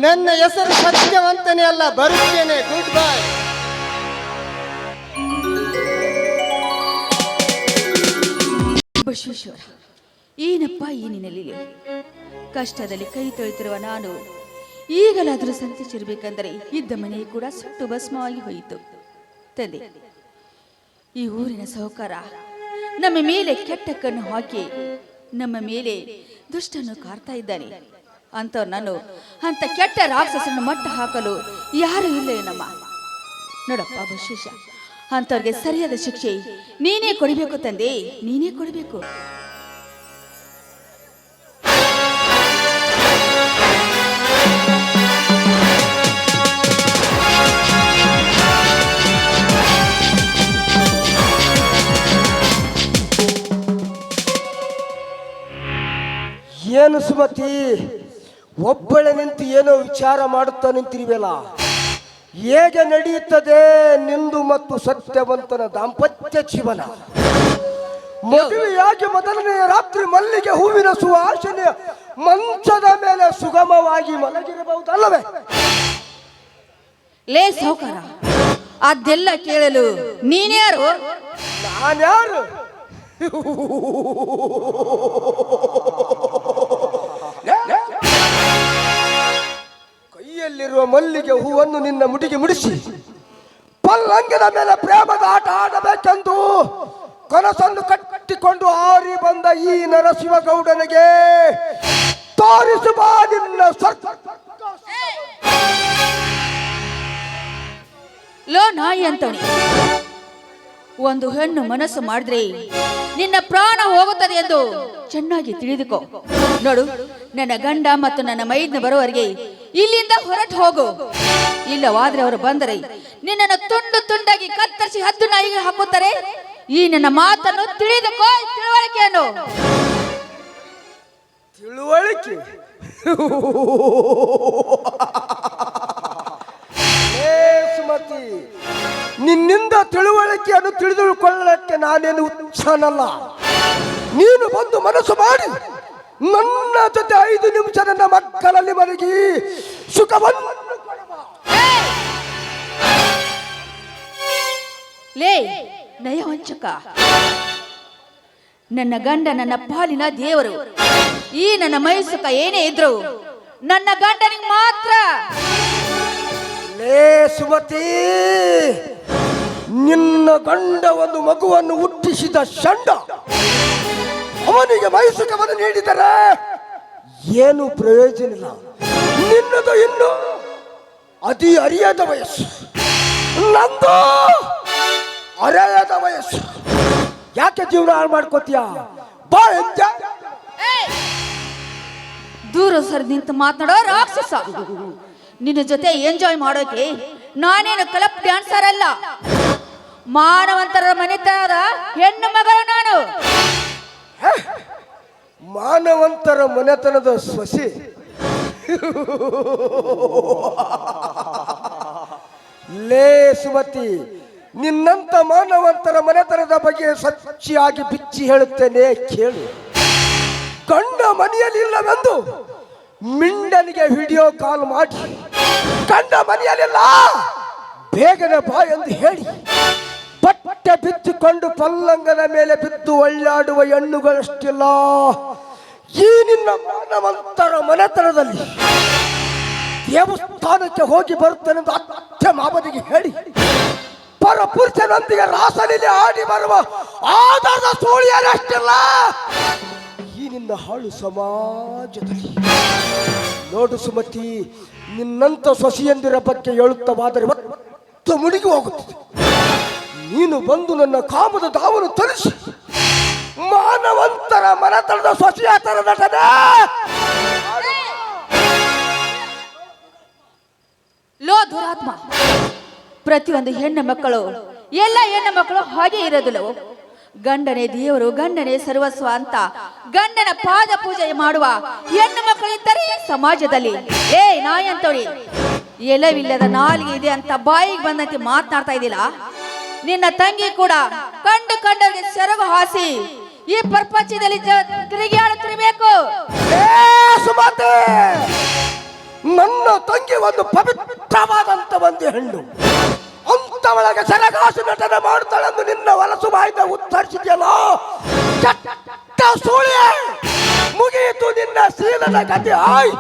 ನನ್ನ ಹೆಸರು ಸತ್ಯವಂತನೇ ಅಲ್ಲ, ಬರುತ್ತೇನೆ. Good bye. ಬಸವೇಶ್ವರ, ಏನಪ್ಪ ಈ ನಿನ್ನಲ್ಲಿ ಕಷ್ಟದಲ್ಲಿ ಕೈ ತೊಳೆತಿರುವ ನಾನು ಈಗಲಾದರೂ ಸಂತೈಸಿರ್ಬೇಕಂದರೆ ಇದ್ದ ಮನೆ ಕೂಡ ಸುಟ್ಟು ಭಸ್ಮವಾಗಿ ಹೋಯಿತು. ತಂದೆ, ಈ ಊರಿನ ಸಹಕಾರ ನಮ್ಮ ಮೇಲೆ ಕೆಟ್ಟ ಕಣ್ಣು ಹಾಕಿ ನಮ್ಮ ಮೇಲೆ ದುಷ್ಟನ್ನು ಕಾರ್ತಾ ಇದ್ದಾನೆ ಅಂತ ನಾನು ಅಂತ ಕೆಟ್ಟ ರಾಕ್ಷಸನ್ನು ಮಟ್ಟ ಹಾಕಲು ಯಾರು ಇಲ್ಲ ನಮ್ಮ. ನೋಡಪ್ಪ ಬಸವೇಶ, ಅಂಥವ್ರಿಗೆ ಸರಿಯಾದ ಶಿಕ್ಷೆ ನೀನೇ ಕೊಡಬೇಕು ತಂದೆ, ನೀನೇ ಕೊಡಬೇಕು. ಏನು ಸುಮತಿ, ಒಬ್ಬಳೆ ನಿಂತು ಏನೋ ವಿಚಾರ ಮಾಡುತ್ತಾ ನಿಂತಿರುವೆಲ್ಲ? ಹೇಗೆ ನಡೆಯುತ್ತದೆ ನಿಂದು ಮತ್ತು ಸತ್ಯವಂತನ ದಾಂಪತ್ಯ ಜೀವನ? ಮದುವೆಯಾಗಿ ಮೊದಲನೆಯ ರಾತ್ರಿ ಮಲ್ಲಿಗೆ ಹೂವಿನ ಸುವಾಸನೆ ಮಂಚದ ಮೇಲೆ ಸುಗಮವಾಗಿ ಮಲಗಿರಬಹುದಲ್ಲವೇ? ಲೇ ಸೌಕಾರ, ಅದೆಲ್ಲ ಕೇಳಲು ನೀನ್ಯಾರು? ನಾನ್ಯಾರು? ಕೈಯಲ್ಲಿರುವ ಮಲ್ಲಿಗೆ ಹೂವನ್ನು ನಿನ್ನ ಮುಡಿಗೆ ಮುಡಿಸಿ ಪಲ್ಲಂಗದ ಮೇಲೆ ಪ್ರೇಮದ ಆಟ ಆಡಬೇಕೆಂದು ಕನಸನ್ನು ಕಟ್ಟಿಕೊಂಡು ಹಾರಿ ಬಂದ ಈ ನರಸಿಂಹಗೌಡನಿಗೆ ತೋರಿಸುವ ನಿನ್ನ ಲೋ ನಾಯಿ ಅಂತವನಿ, ಒಂದು ಹೆಣ್ಣು ಮನಸ್ಸು ಮಾಡಿದ್ರೆ ನಿನ್ನ ಪ್ರಾಣ ಹೋಗುತ್ತದೆ ಎಂದು ಚೆನ್ನಾಗಿ ತಿಳಿದುಕೋ. ನೋಡು, ನನ್ನ ಗಂಡ ಮತ್ತು ನನ್ನ ಮೈದ್ನ ಬರುವವರೆಗೆ ಇಲ್ಲಿಂದ ಹೊರಟು ಹೋಗು. ಇಲ್ಲವಾದ್ರೆ ಅವರು ಬಂದರೆ ನಿನ್ನನ್ನು ತುಂಡು ತುಂಡಾಗಿ ಕತ್ತರಿಸಿ ಹದ್ದು ನಾಯಿಗೆ ಹಾಕುತ್ತಾರೆ. ಈ ನನ್ನ ಮಾತನ್ನು ತಿಳಿದುಕೋ, ತಿಳುವಳಿಕೆಯನ್ನು. ತಿಳುವಳಿಕೆ? ಸುಮತಿ, ನಿನ್ನಿಂದ ತಿಳುವಳಿಕೆಯನ್ನು ತಿಳಿದುಕೊಳ್ಳಕ್ಕೆ ನಾನೇನು ಹುಚ್ಚನಲ್ಲ. ನೀನು ಬಂದು ಮನಸ್ಸು ಮಾಡಿ ನನ್ನ ಜೊತೆ 5 ನಿಮಿಷ ನನ್ನ ಮಕ್ಕಳಲ್ಲಿ ಮಲಗಿ ಸುಖವನ್ನು ಲೇ ನಯವಂಚಕ, ನನ್ನ ಗಂಡ ನನ್ನ ಪಾಲಿನ ದೇವರು. ಈ ನನ್ನ ಮೈಸುಕ ಏನೇ ಇದ್ರು ನನ್ನ ಗಂಡನಿಗೆ ಮಾತ್ರ. ಲೇ ಸುಮತಿ, ನಿನ್ನ ಗಂಡ ಒಂದು ಮಗುವನ್ನು ಹುಟ್ಟಿಸಿದ ಷಂಡ ಅವನಿಗೆ ಮೈಸುಖವನ್ನು ನೀಡಿದರೆ ಏನು ಪ್ರಯೋಜನ ಇಲ್ಲ. ನಿನ್ನದು ಇನ್ನು ಅತಿ ಅರಿಯದ ವಯಸ್ಸು, ನಂದು ಅರೆಯದ ವಯಸ್ಸು. ಯಾಕೆ ಜೀವನ ಹಾಳು ಮಾಡ್ಕೋತೀಯ? ಬಾ ಎಂಜಾಯ್. ದೂರ ಸರಿ ನಿಂತು ಮಾತನಾಡೋ ರಾಕ್ಷಸ. ನಿನ್ನ ಜೊತೆ ಎಂಜಾಯ್ ಮಾಡೋಕೆ ನಾನೇನು ಕ್ಲಬ್ ಡ್ಯಾನ್ಸರ್ ಅಲ್ಲ, ಮಾನವಂತರ ಮನೆತನದ ಹೆಣ್ಣು ಮಗಳು ನಾನು. ಮಾನವಂತರ ಮನೆತನದ ಸೊಸೆ. ಲೇ ಸುಮತಿ, ನಿನ್ನಂತ ಮಾನವಂತರ ಮನೆತನದ ಬಗ್ಗೆ ಸಚ್ಚಿಯಾಗಿ ಬಿಚ್ಚಿ ಹೇಳುತ್ತೇನೆ, ಕೇಳು. ಗಂಡ ಮನೆಯಲ್ಲಿ ಇಲ್ಲವೆಂದು ಮಿಂಡನಿಗೆ ವಿಡಿಯೋ ಕಾಲ್ ಮಾಡಿ ಗಂಡ ಮನೆಯಲ್ಲಿಲ್ಲ ಬೇಗನೆ ಬಾ ಎಂದು ಹೇಳಿ ಬಟ್ಟೆ ಬಿಚ್ಚಿಕೊಂಡು ಪಲ್ಲಂಗನ ಮೇಲೆ ಬಿದ್ದು ಒಳ್ಳಾಡುವ ಹೆಣ್ಣುಗಳಷ್ಟಿಲ್ಲ ಈ ನಿನ್ನ ಮಾನವಂತರ ಮನೆತನದಲ್ಲಿ. ದೇವಸ್ಥಾನಕ್ಕೆ ಹೋಗಿ ಬರುತ್ತೇನೆಂದು ಅತ್ತೆ ಮಾವನಿಗೆ ಹೇಳಿ ಪರಪುರುಷನೊಂದಿಗೆ ರಾಸಲೀಲೆ ಆಡಿ ಬರುವ ಆಧಾರದ ಸೋಳಿಯರಷ್ಟಿಲ್ಲ ಈ ನಿನ್ನ ಹಾಳು ಸಮಾಜದಲ್ಲಿ. ನೋಡು ಸುಮತಿ, ನಿನ್ನಂತ ಸೊಸೆಯಂದಿರ ಬಗ್ಗೆ ಹೇಳುತ್ತವಾದರೆ ಒತ್ತು ಮುಳುಗಿ ಹೋಗುತ್ತದೆ. ನೀನು ಬಂದು ನನ್ನ ಕಾಮದ ದಾವನ್ನು ತರಿಸಿ ಮಾನವಂತರ ಮನೆತನದ ಸೊಸೆಯ ತರ ನಟನೆ. ಲೋ ದುರಾತ್ಮ, ಪ್ರತಿಯೊಂದು ಹೆಣ್ಣು ಮಕ್ಕಳು ಎಲ್ಲ ಹೆಣ್ಣು ಮಕ್ಕಳು ಹಾಗೆ ಇರೋದಿಲ್ಲವೋ? ಗಂಡನೇ ದೇವರು, ಗಂಡನೇ ಸರ್ವಸ್ವ ಅಂತ ಗಂಡನ ಪಾದ ಪೂಜೆ ಮಾಡುವ ಹೆಣ್ಣು ಮಕ್ಕಳು ಇದ್ದರೆ ಸಮಾಜದಲ್ಲಿ. ನಾಯಿ ಅಂತವಳಿ, ಎಲವಿಲ್ಲದ ನಾಲಿಗೆ ಇದೆ ಅಂತ ಬಾಯಿಗೆ ಬಂದಂತೆ ಮಾತನಾಡ್ತಾ ಇದ್ದಿಲ್ಲ. ನಿನ್ನ ತಂಗಿ ಕೂಡ ಕಂಡವರಿಗೆ ಸೆರಗು ಹಾಸಿ ಈ ಪ್ರಪಂಚದಲ್ಲಿ ತಿರುಗಿಯಾಡುತ್ತಿರಬೇಕು. ನನ್ನ ತಂಗಿ ಒಂದು ಪವಿತ್ರವಾದಂತ ಒಂದು ಹೆಣ್ಣು, ಅಂತವಳಗೆ ಸೆರಗಾಸು ನಟನೆ ಮಾಡುತ್ತಾಳೆಂದು ನಿನ್ನ ಹೊಲಸು ಬಾಯಿದ ಉತ್ತರಿಸಿದೆಯಲ್ಲ, ಸೂಳೆ ಮುಗಿಯಿತು ನಿನ್ನ ಶೀಲದ ಗತಿ. ಆಯ್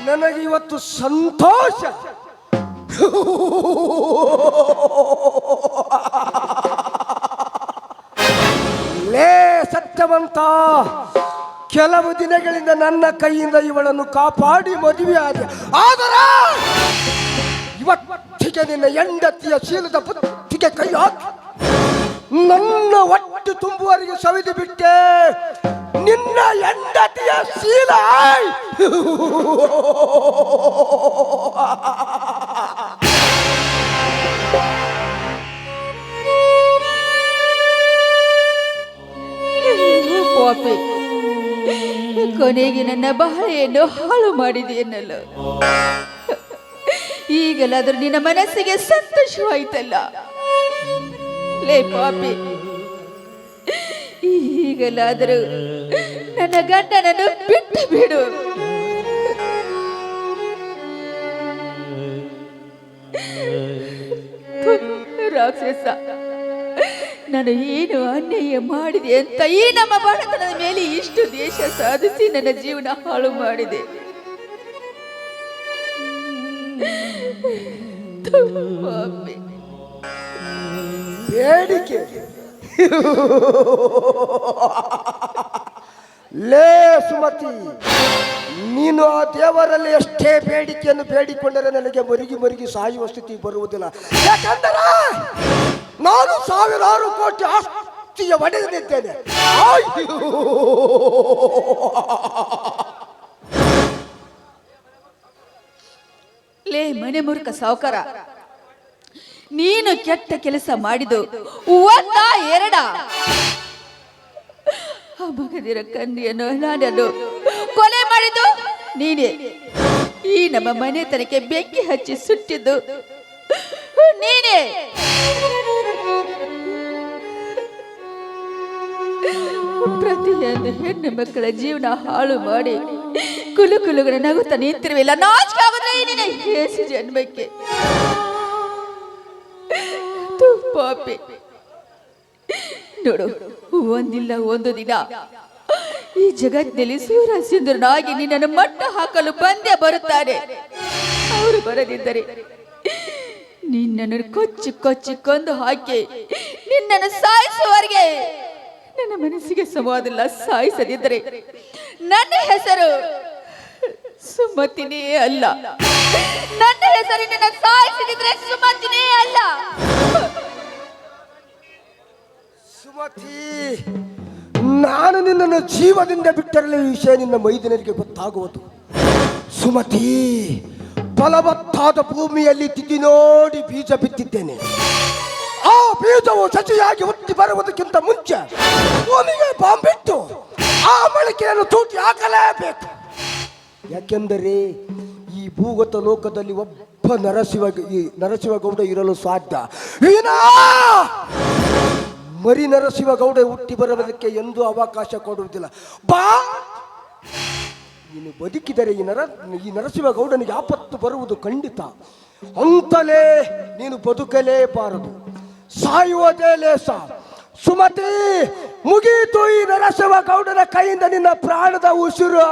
ನನಗೆ ಇವತ್ತು ಸಂತೋಷ. ಲೇ ಸತ್ಯವಂತ, ಕೆಲವು ದಿನಗಳಿಂದ ನನ್ನ ಕೈಯಿಂದ ಇವಳನ್ನು ಕಾಪಾಡಿ ಮದುವೆ ಆದ, ಆದರೆ ಇವತ್ತಿಗೆ ನಿನ್ನ ಹೆಂಡತಿಯ ಶೀಲದ ಬುದ್ಧಿಗೆ ಕೈ ಹಾಕಿ ನನ್ನ ಹೊಟ್ಟೆ ತುಂಬುವವರೆಗೆ ಸವಿದು ಬಿಟ್ಟೆ ನಿನ್ನ ಹೆಂಡತಿಯ ಶೀಲ. ಪಾಪಿ, ಕೊನೆಗೆ ನನ್ನ ಬಾಳೆಯನ್ನು ಹಾಳು ಮಾಡಿದೆ ಎನ್ನಲ್ಲ. ಈಗಲಾದರೂ ನಿನ್ನ ಮನಸ್ಸಿಗೆ ಸಂತೋಷವಾಯ್ತಲ್ಲ. ಲೇ ಪಾಪಿ, ಈಗಲಾದರೂ ನನ್ನ ಗಂಡನನ್ನು ಬಿಟ್ಟು ಬಿಡು. ರಾಕ್ಷಸ, ನಾನು ಏನು ಅನ್ಯಾಯ ಮಾಡಿದೆ ಅಂತ ಈ ನಮ್ಮ ಬಡತನದ ಮೇಲೆ ಇಷ್ಟು ದೇಶ ಸಾಧಿಸಿ ನನ್ನ ಜೀವನ ಹಾಳು ಮಾಡಿದೆ. ಬೇಡಿಕೆ ಲೇ ಸುಮತಿ, ನೀನು ಆ ದೇವರಲ್ಲಿ ಎಷ್ಟೇ ಬೇಡಿಕೆಯನ್ನು ಬೇಡಿಕೊಂಡರೆ ನನಗೆ ಮರುಗಿ ಸಾಯುವ ಸ್ಥಿತಿ ಬರುವುದಿಲ್ಲ. ಯಾಕಂದರೆ ನಾನು ಸಾವಿರಾರು ಕೋಟಿ ಆಸ್ತಿಯ ಒಡೆದು ನಿಂತೇನೆ. ಲೇ ಮನೆ ಮುರುಕ ಸಾವುಕಾರ, ನೀನು ಕೆಟ್ಟ ಕೆಲಸ ಮಾಡಿದು ಒಂದ ಎರಡ? ಆ ಮಗದಿರ ಕಂದಿಯನ್ನು ನಾನನ್ನು ಕೊಲೆ ಮಾಡಿದ್ದು ನೀನೇ. ಈ ನಮ್ಮ ಮನೆತನಕ್ಕೆ ಬೆಂಕಿ ಹಚ್ಚಿ ಸುಟ್ಟಿದ್ದು ನೀನೇ. ಪ್ರತಿಯೊಂದು ಹೆಣ್ಣು ಮಕ್ಕಳ ಜೀವನ ಹಾಳು ಮಾಡಿ ಕುಲು ಕುಲುಗಳ ನಗುತ್ತಾ ನಿಂತಿರುವಿಲ್ಲ. ನಾಚಿಕೆ ಆಗುದ್ರೆ ಈ ನಿನ್ನ ಹೇಸಿ ಜನ್ಮಕ್ಕೆ. ತು ಪಾಪಿ, ನೋಡು, ಒಂದಿಲ್ಲ ಒಂದು ದಿನ ಈ ಜಗತ್ತಿನಲ್ಲಿ ಸೂರ ಸಿಂಧುರನಾಗಿ ನಿನ್ನನ್ನು ಮಟ್ಟ ಹಾಕಲು ಬಂದೇ ಬರುತ್ತಾರೆ. ಅವರು ಬರದಿದ್ದರೆ ನಿನ್ನನ್ನು ಕೊಚ್ಚಿ ಕೊಚ್ಚಿ ಕೊಂದು ಹಾಕಿ ನಿನ್ನನ್ನು ಸಾಯಿಸುವವರೆಗೆ ನನ್ನ ಮನಸ್ಸಿಗೆ ಸಮಾಧಿಲ್ಲ. ಸಾಯಿಸದಿದ್ದರೆ ನನ್ನ ಹೆಸರು ಸುಮತಿನೇ ಅಲ್ಲ. ನನ್ನ ಹೆಸರು ನಿನ್ನ ಸಾಯಿಸದಿದ್ರೆ ಸುಮತಿನೇ ಅಲ್ಲ. ಸುಮತಿ, ನಾನು ನಿನ್ನನ್ನು ಜೀವದಿಂದ ಬಿಟ್ಟರಲಿ ಈ ವಿಷಯ ನಿನ್ನ ಮೈದಿನರಿಗೆ ಗೊತ್ತಾಗುವುದು. ಸುಮತಿ, ಫಲವತ್ತಾದ ಭೂಮಿಯಲ್ಲಿ ತಿಥಿ ನೋಡಿ ಬೀಜ ಬಿತ್ತಿದ್ದೇನೆ. ಆ ಬೀಜವು ಸಸಿಯಾಗಿ ಹುಟ್ಟಿ ಬರುವುದಕ್ಕಿಂತ ಮುಂಚೆ ಭೂಮಿಗೆ ಬಾಂಬಿಟ್ಟು ಆ ಮೊಳಕೆಯನ್ನು ತೂಟಿ ಹಾಕಲೇಬೇಕು. ಯಾಕೆಂದರೆ ಈ ಭೂಗತ ಲೋಕದಲ್ಲಿ ಒಬ್ಬ ನರಸಿಂಹಗೌಡ ಇರಲು ಸಾಧ್ಯ. ಮರಿ ನರಸಿಂಹಗೌಡ ಹುಟ್ಟಿ ಬರುವುದಕ್ಕೆ ಎಂದೂ ಅವಕಾಶ ಕೊಡುವುದಿಲ್ಲ. ಬಾ, ನೀನು ಬದುಕಿದರೆ ಈ ನರಸಿಂಹಗೌಡನಿಗೆ ಆಪತ್ತು ಬರುವುದು ಖಂಡಿತ. ಅಂತಲೇ ನೀನು ಬದುಕಲೇಬಾರದು, ಸಾಯುವುದೇ ಲೇಸ. ಸುಮತಿ, ಮುಗೀತು ಈ ನರಸಿಂಹಗೌಡನ ಕೈಯಿಂದ ನಿನ್ನ ಪ್ರಾಣದ ಉಸಿರು.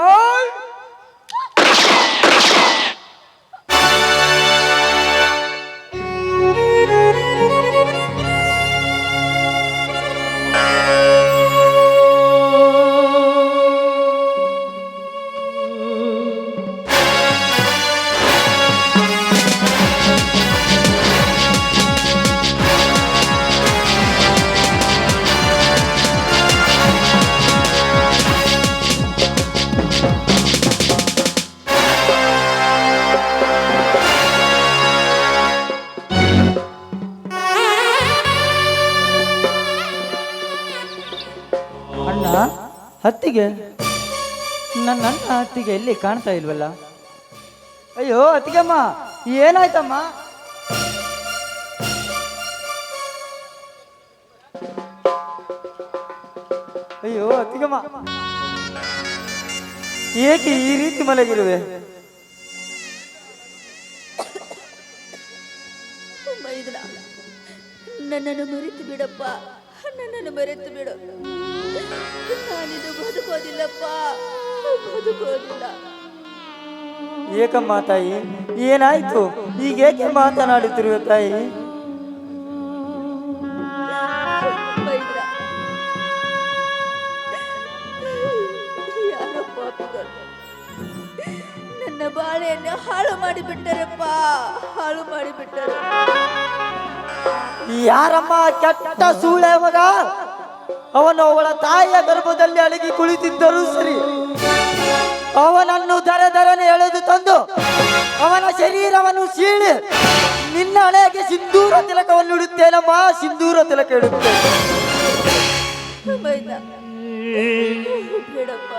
ಹತ್ತಿಗೆ ನನ್ನ ಹತ್ತಿಗೆ ಎಲ್ಲಿ ಕಾಣ್ತಾ ಇಲ್ವಲ್ಲ? ಅಯ್ಯೋ ಅತ್ತಿಗೆಮ್ಮ, ಏನಾಯ್ತಮ್ಮ? ಅಯ್ಯೋ ಅತ್ತಿಗೆಮ್ಮ, ಏಕೆ ಈ ರೀತಿ ಮಲಗಿರುವೆ? ನನ್ನನ್ನು ಮರೆತು ಬಿಡಪ್ಪ, ನನ್ನನ್ನು ಮರೆತು ಬಿಡು. ನಾನಿದು ಬದುಕೋದಿಲ್ಲಪ್ಪ, ಬದುಕೋದಿಲ್ಲ. ಏಕಮ್ಮ ತಾಯಿ, ಏನಾಯ್ತು? ಈಗೇಕೆ ಮಾತನಾಡುತ್ತಿರುವ ತಾಯಿ? ಯಾರೋ ಪಾಪಿಗಳು ನನ್ನ ಬಾಳೆಯನ್ನು ಹಾಳು ಮಾಡಿಬಿಟ್ಟರಪ್ಪ, ಹಾಳು ಮಾಡಿಬಿಟ್ಟರು. ಯಾರಮ್ಮ ಕೆಟ್ಟ ಸೂಳೆ ಮಗ? ಅವನು ಅವಳ ತಾಯಿಯ ಗರ್ಭದಲ್ಲಿ ಅಡಗಿ ಕುಳಿತಿದ್ದರೂ ಸರಿ, ಅವನನ್ನು ದರನೆ ಎಳೆದು ತಂದು ಅವನ ಶರೀರವನ್ನು ಸೀಳಿ ನಿನ್ನ ಹಣೆಗೆ ಸಿಂಧೂರ ತಿಲಕವನ್ನು ಇಡುತ್ತೇನಮ್ಮ, ಸಿಂಧೂರ ತಿಲಕ ಇಡುತ್ತೇನೆ. ಬೇಡಪ್ಪ,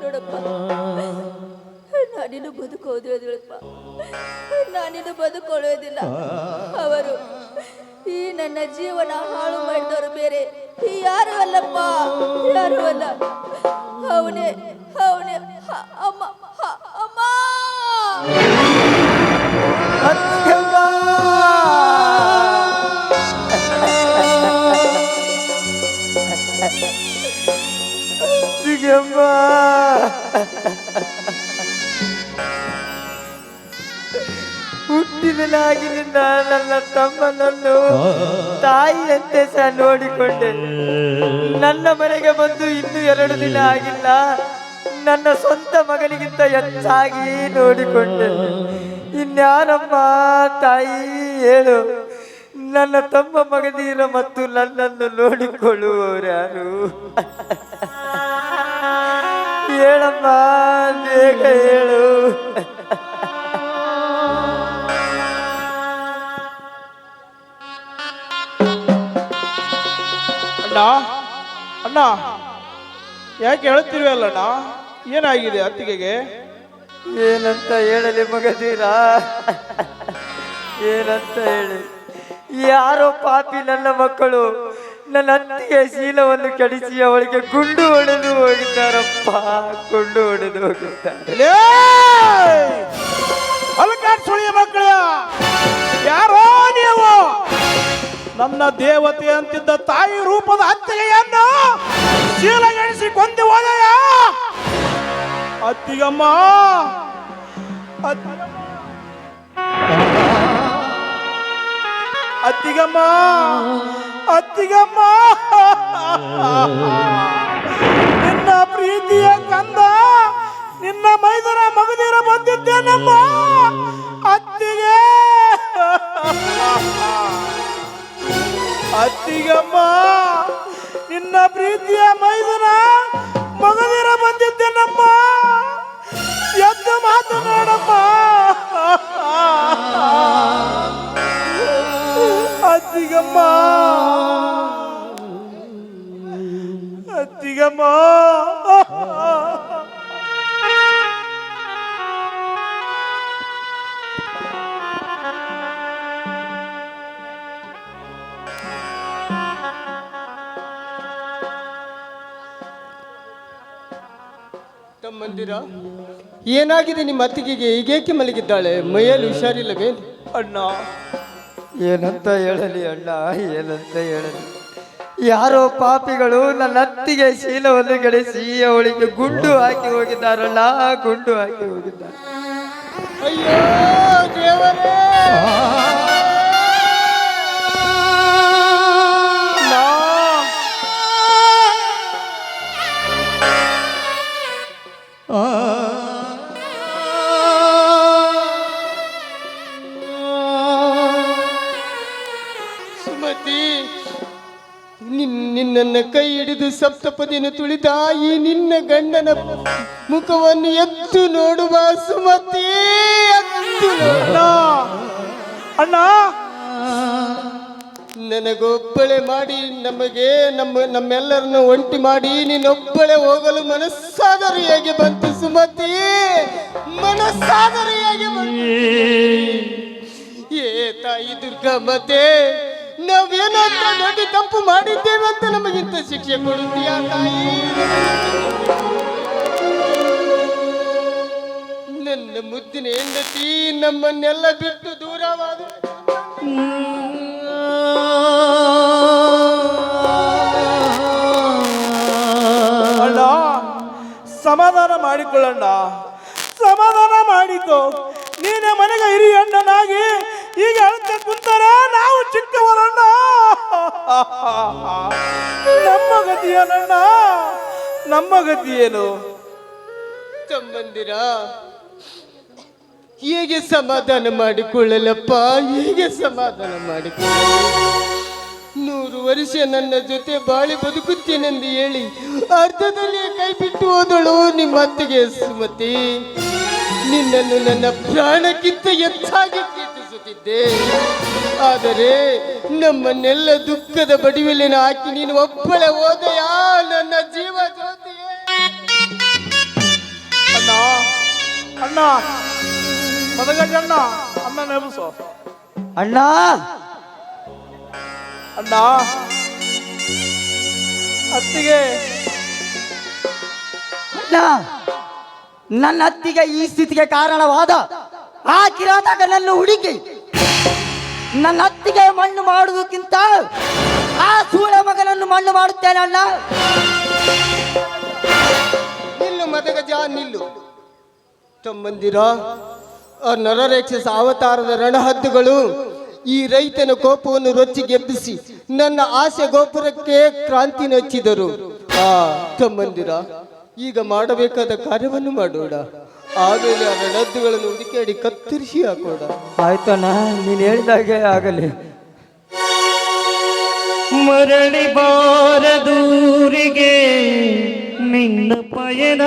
ನೋಡಪ್ಪ, ನಾನಿನ್ನು ಬದುಕೋದಿಲ್ಲಪ್ಪ, ನಾನಿನ್ನು ಬದುಕೊಳ್ಳೋದಿಲ್ಲ. ಅವರು ಈ ನನ್ನ ಜೀವನ ಹಾಳು ಮಾಡಿದವರು ಬೇರೆ ಯಾರು ಅಲ್ಲಪ್ಪ, ಯಾರು ಅಲ್ಲ. ಅವನೇ ಅವನೇ ಅಮ್ಮ, ಅಮ್ಮ. ಹುಟ್ಟಿದಲಾಗಿನಿಂದ ನನ್ನ ತಮ್ಮನನ್ನು ತಾಯಿಯಂತೆ ಸಹ ನೋಡಿಕೊಂಡೆ. ನನ್ನ ಮನೆಗೆ ಬಂದು ಇನ್ನೂ 2 ದಿನ ಆಗಿಲ್ಲ, ನನ್ನ ಸ್ವಂತ ಮಗನಿಗಿಂತ ಹೆಚ್ಚಾಗಿ ನೋಡಿಕೊಂಡೆ. ಇನ್ಯಾರಮ್ಮ ತಾಯಿ ಹೇಳು? ನನ್ನ ತಮ್ಮ ಮಗದೀರ ಮತ್ತು ನನ್ನನ್ನು ನೋಡಿಕೊಳ್ಳುವವರು ಯಾರು? ಹೇಳಮ್ಮ, ಬೇಗ ಹೇಳು. ಅಣ್ಣ, ಅಣ್ಣ, ಯಾಕೆ ಹೇಳುತ್ತಿರುವಲ್ಲಣ್ಣ? ಏನಾಗಿದೆ ಅತ್ತಿಗೆಗೆ? ಏನಂತ ಹೇಳಲಿ ಮಗದೀರ, ಏನಂತ ಹೇಳಿ? ಯಾರೋ ಪಾಪಿ ನನ್ನ ಮಕ್ಕಳು ನನ್ನ ಅತ್ತಿಗೆ ಶೀಲವನ್ನು ಕೆಡಿಸಿ ಅವಳಿಗೆ ಗುಂಡು ಹೊಡೆದು ಹೋಗಿದ್ದಾರಪ್ಪ, ಗುಂಡು ಹೊಡೆದು ಹೋಗಿದ್ದಾರೆ. ಅಲ್ಕಾಡ್ ಸುಳಿಯ ಮಕ್ಕಳ, ಯಾರೋ ನೀವು? ನನ್ನ ದೇವತೆ ಅಂತಿದ್ದ ತಾಯಿ ರೂಪದ ಅತ್ತಿಗೆಯನ್ನು ಶೀಲ ಎಣಿಸಿ ಕೊಂದು ಹೋದಯ ಅತ್ತಿಗಮ್ಮ. ಅತ್ತಿಗಮ್ಮ, ಅತ್ತಿಗಮ್ಮ, ನಿನ್ನ ಪ್ರೀತಿಯ ಕಂದ, ನಿನ್ನ ಮೈದನ ಮಗದಿರ ಬಂದಿದ್ದೇನಮ್ಮ ಅತ್ತಿಗೆ. ಅತ್ತಿಗಮ್ಮ, ನಿನ್ನ ಪ್ರೀತಿಯ ಮೈದನ ಮಗದಿರ ಬಂದಿದ್ದೇನಮ್ಮ, ಎದ್ದು ಮಾತನಾಡಮ್ಮ. ಅತ್ತಿಗಮ್ಮ, ಅತ್ತಿಗಮ್ಮ. ತಮ್ಮಂದಿರ, ಏನಾಗಿದೆ ನಿಮ್ಮ ಅತ್ತಿಗೆಗೆ? ಈಗೇಕೆ ಮಲಗಿದ್ದಾಳೆ? ಮೈಯಲ್ಲಿ ಹುಷಾರಿಲ್ಲವೇ? ಅಣ್ಣ, ಏನಂತ ಹೇಳಲಿ ಅಣ್ಣ, ಏನಂತ ಹೇಳಲಿ? ಯಾರೋ ಪಾಪಿಗಳು ನನ್ನ ಅತ್ತಿಗೆ ಶೀಲವನ್ನು ಕೆಡಿಸಿ ಅವಳಿಗೆ ಗುಂಡು ಹಾಕಿ ಹೋಗಿದ್ದಾರಲ್ಲ, ಗುಂಡು ಹಾಕಿ ಹೋಗಿದ್ದಾರೆ. ಅಯ್ಯೋ ದೇವರೇ! ಸುಮತಿ, ನಿನ್ನನ್ನು ಕೈ ಹಿಡಿದು ಸಪ್ತಪದಿಯನ್ನು ತುಳಿದ ಈ ನಿನ್ನ ಗಂಡನ ಮುಖವನ್ನು ಎತ್ತು ನೋಡುವ ಸುಮತಿ, ಎತ್ತು ನೋಡ. ಅಣ್ಣ, ನನಗೊಬ್ಬಳೆ ಮಾಡಿ ನಮ್ಮೆಲ್ಲರನ್ನು ಒಂಟಿ ಮಾಡಿ ನೀನೊಬ್ಬಳೆ ಹೋಗಲು ಮನಸ್ಸಾದರೂ ಹೇಗೆ ಬಂತು ಸುಮತಿ? ಮನಸ್ಸಾದರೂ ಹೇಗೆ ಬಂತು? ಏ ತಾಯಿ ದುರ್ಗಮ್ಮತೆ, ನಾವೇನೋ ದೊಡ್ಡ ತಪ್ಪು ಮಾಡಿದ್ದೇವೆ ಅಂತ ನಮಗಿಂತ ಶಿಕ್ಷೆ ಕೊಡುತ್ತೀಯಾ ತಾಯಿ? ನನ್ನ ಮುದ್ದಿನ ಹೆಂಡತಿ ನಮ್ಮನ್ನೆಲ್ಲ ಬಿಟ್ಟು ದೂರವಾದ. ಅಣ್ಣ, ಸಮಾಧಾನ ಮಾಡಿಕೊಳ್ಳಣ್ಣ, ಸಮಾಧಾನ ಮಾಡಿಕೊ. ನೀನೇ ಮನೆಗೆ ಹಿರಿಯ ಅಣ್ಣನಾಗಿ ಈಗ ಹೇಳ್ತಾ ಕುಂತಾರೆ ನಾವು ಚಿಕ್ಕವರಣ್ಣ. ನಮ್ಮ ಗತಿ ಏನಣ್ಣ, ನಮ್ಮ ಗತಿ ಏನು? ತಮ್ಮಂದಿರ, ಹೇಗೆ ಸಮಾಧಾನ ಮಾಡಿಕೊಳ್ಳಲಪ್ಪ? ಹೇಗೆ ಸಮಾಧಾನ ಮಾಡಿಕೊಳ್ಳ? 100 ವರ್ಷ ನನ್ನ ಜೊತೆ ಬಾಳಿ ಬದುಕುತ್ತೇನೆಂದು ಹೇಳಿ ಅರ್ಧದಲ್ಲಿ ಕೈ ಬಿಟ್ಟು ಹೋದಳು ನಿಮ್ಮ ಅತ್ತಿಗೆ ಸುಮತಿ. ನಿನ್ನನ್ನು ನನ್ನ ಪ್ರಾಣಕ್ಕಿಂತ ಹೆಚ್ಚಾಗಿ ಪ್ರೀತಿಸುತ್ತಿದ್ದೆ. ಆದರೆ ನಮ್ಮನ್ನೆಲ್ಲ ದುಃಖದ ಬಡಿವೆಲೆನ ಹಾಕಿ ನೀನು ಒಬ್ಬಳೆ ಹೋದೆಯಾ ನನ್ನ ಜೀವ ಜ್ಯೋತಿಯೇ? ಅಣ್ಣ, ಅಣ್ಣ, ಮದಗಜ್ಜಣ್ಣ, ಅಣ್ಣ ನೆಬಸು. ಅಣ್ಣ, ಅಣ್ಣ, ಅತ್ತಿಗೆ. ಅಣ್ಣ, ನನ್ನ ಅತ್ತಿಗೆ ಈ ಸ್ಥಿತಿಗೆ ಕಾರಣವಾದ ಆ ಕಿರಾತಕನನ್ನು ಹುಡುಕಿ ನನ್ನ ಅತ್ತಿಗೆ ಮಣ್ಣು ಮಾಡುವುದಕ್ಕಿಂತ ಆ ಸೂಳ ಮಗನನ್ನು ಮಣ್ಣು ಮಾಡುತ್ತೇನೆ ಅಣ್ಣ. ನಿಲ್ಲು ಮದಗಜ, ನಿಲ್ಲು. ತಮ್ಮಂದಿರ, ಆ ನರರೇಕ್ಷಸ ಅವತಾರದ ರಣಹದ್ದುಗಳು ಈ ರೈತನ ಕೋಪವನ್ನು ರೊಚ್ಚಿಗೆಬ್ಬಿಸಿ ನನ್ನ ಆಸೆ ಗೋಪುರಕ್ಕೆ ಕ್ರಾಂತಿ ನಚ್ಚಿದರು. ತಮ್ಮಂದಿರ, ಈಗ ಮಾಡಬೇಕಾದ ಕಾರ್ಯವನ್ನು ಮಾಡೋಣ. ಆಮೇಲೆ ಆ ರಣಹದ್ದುಗಳನ್ನು ಹುಡುಕಾಡಿ ಕತ್ತರಿಸಿ ಹಾಕೋಣ. ಆಯ್ತಣ್ಣ, ನೀನು ಹೇಳಿದಾಗೆ ಆಗಲಿ. ಮರಳಿ ಬಾರದೂರಿಗೆ ನಿನ್ನ ಪಯಣ,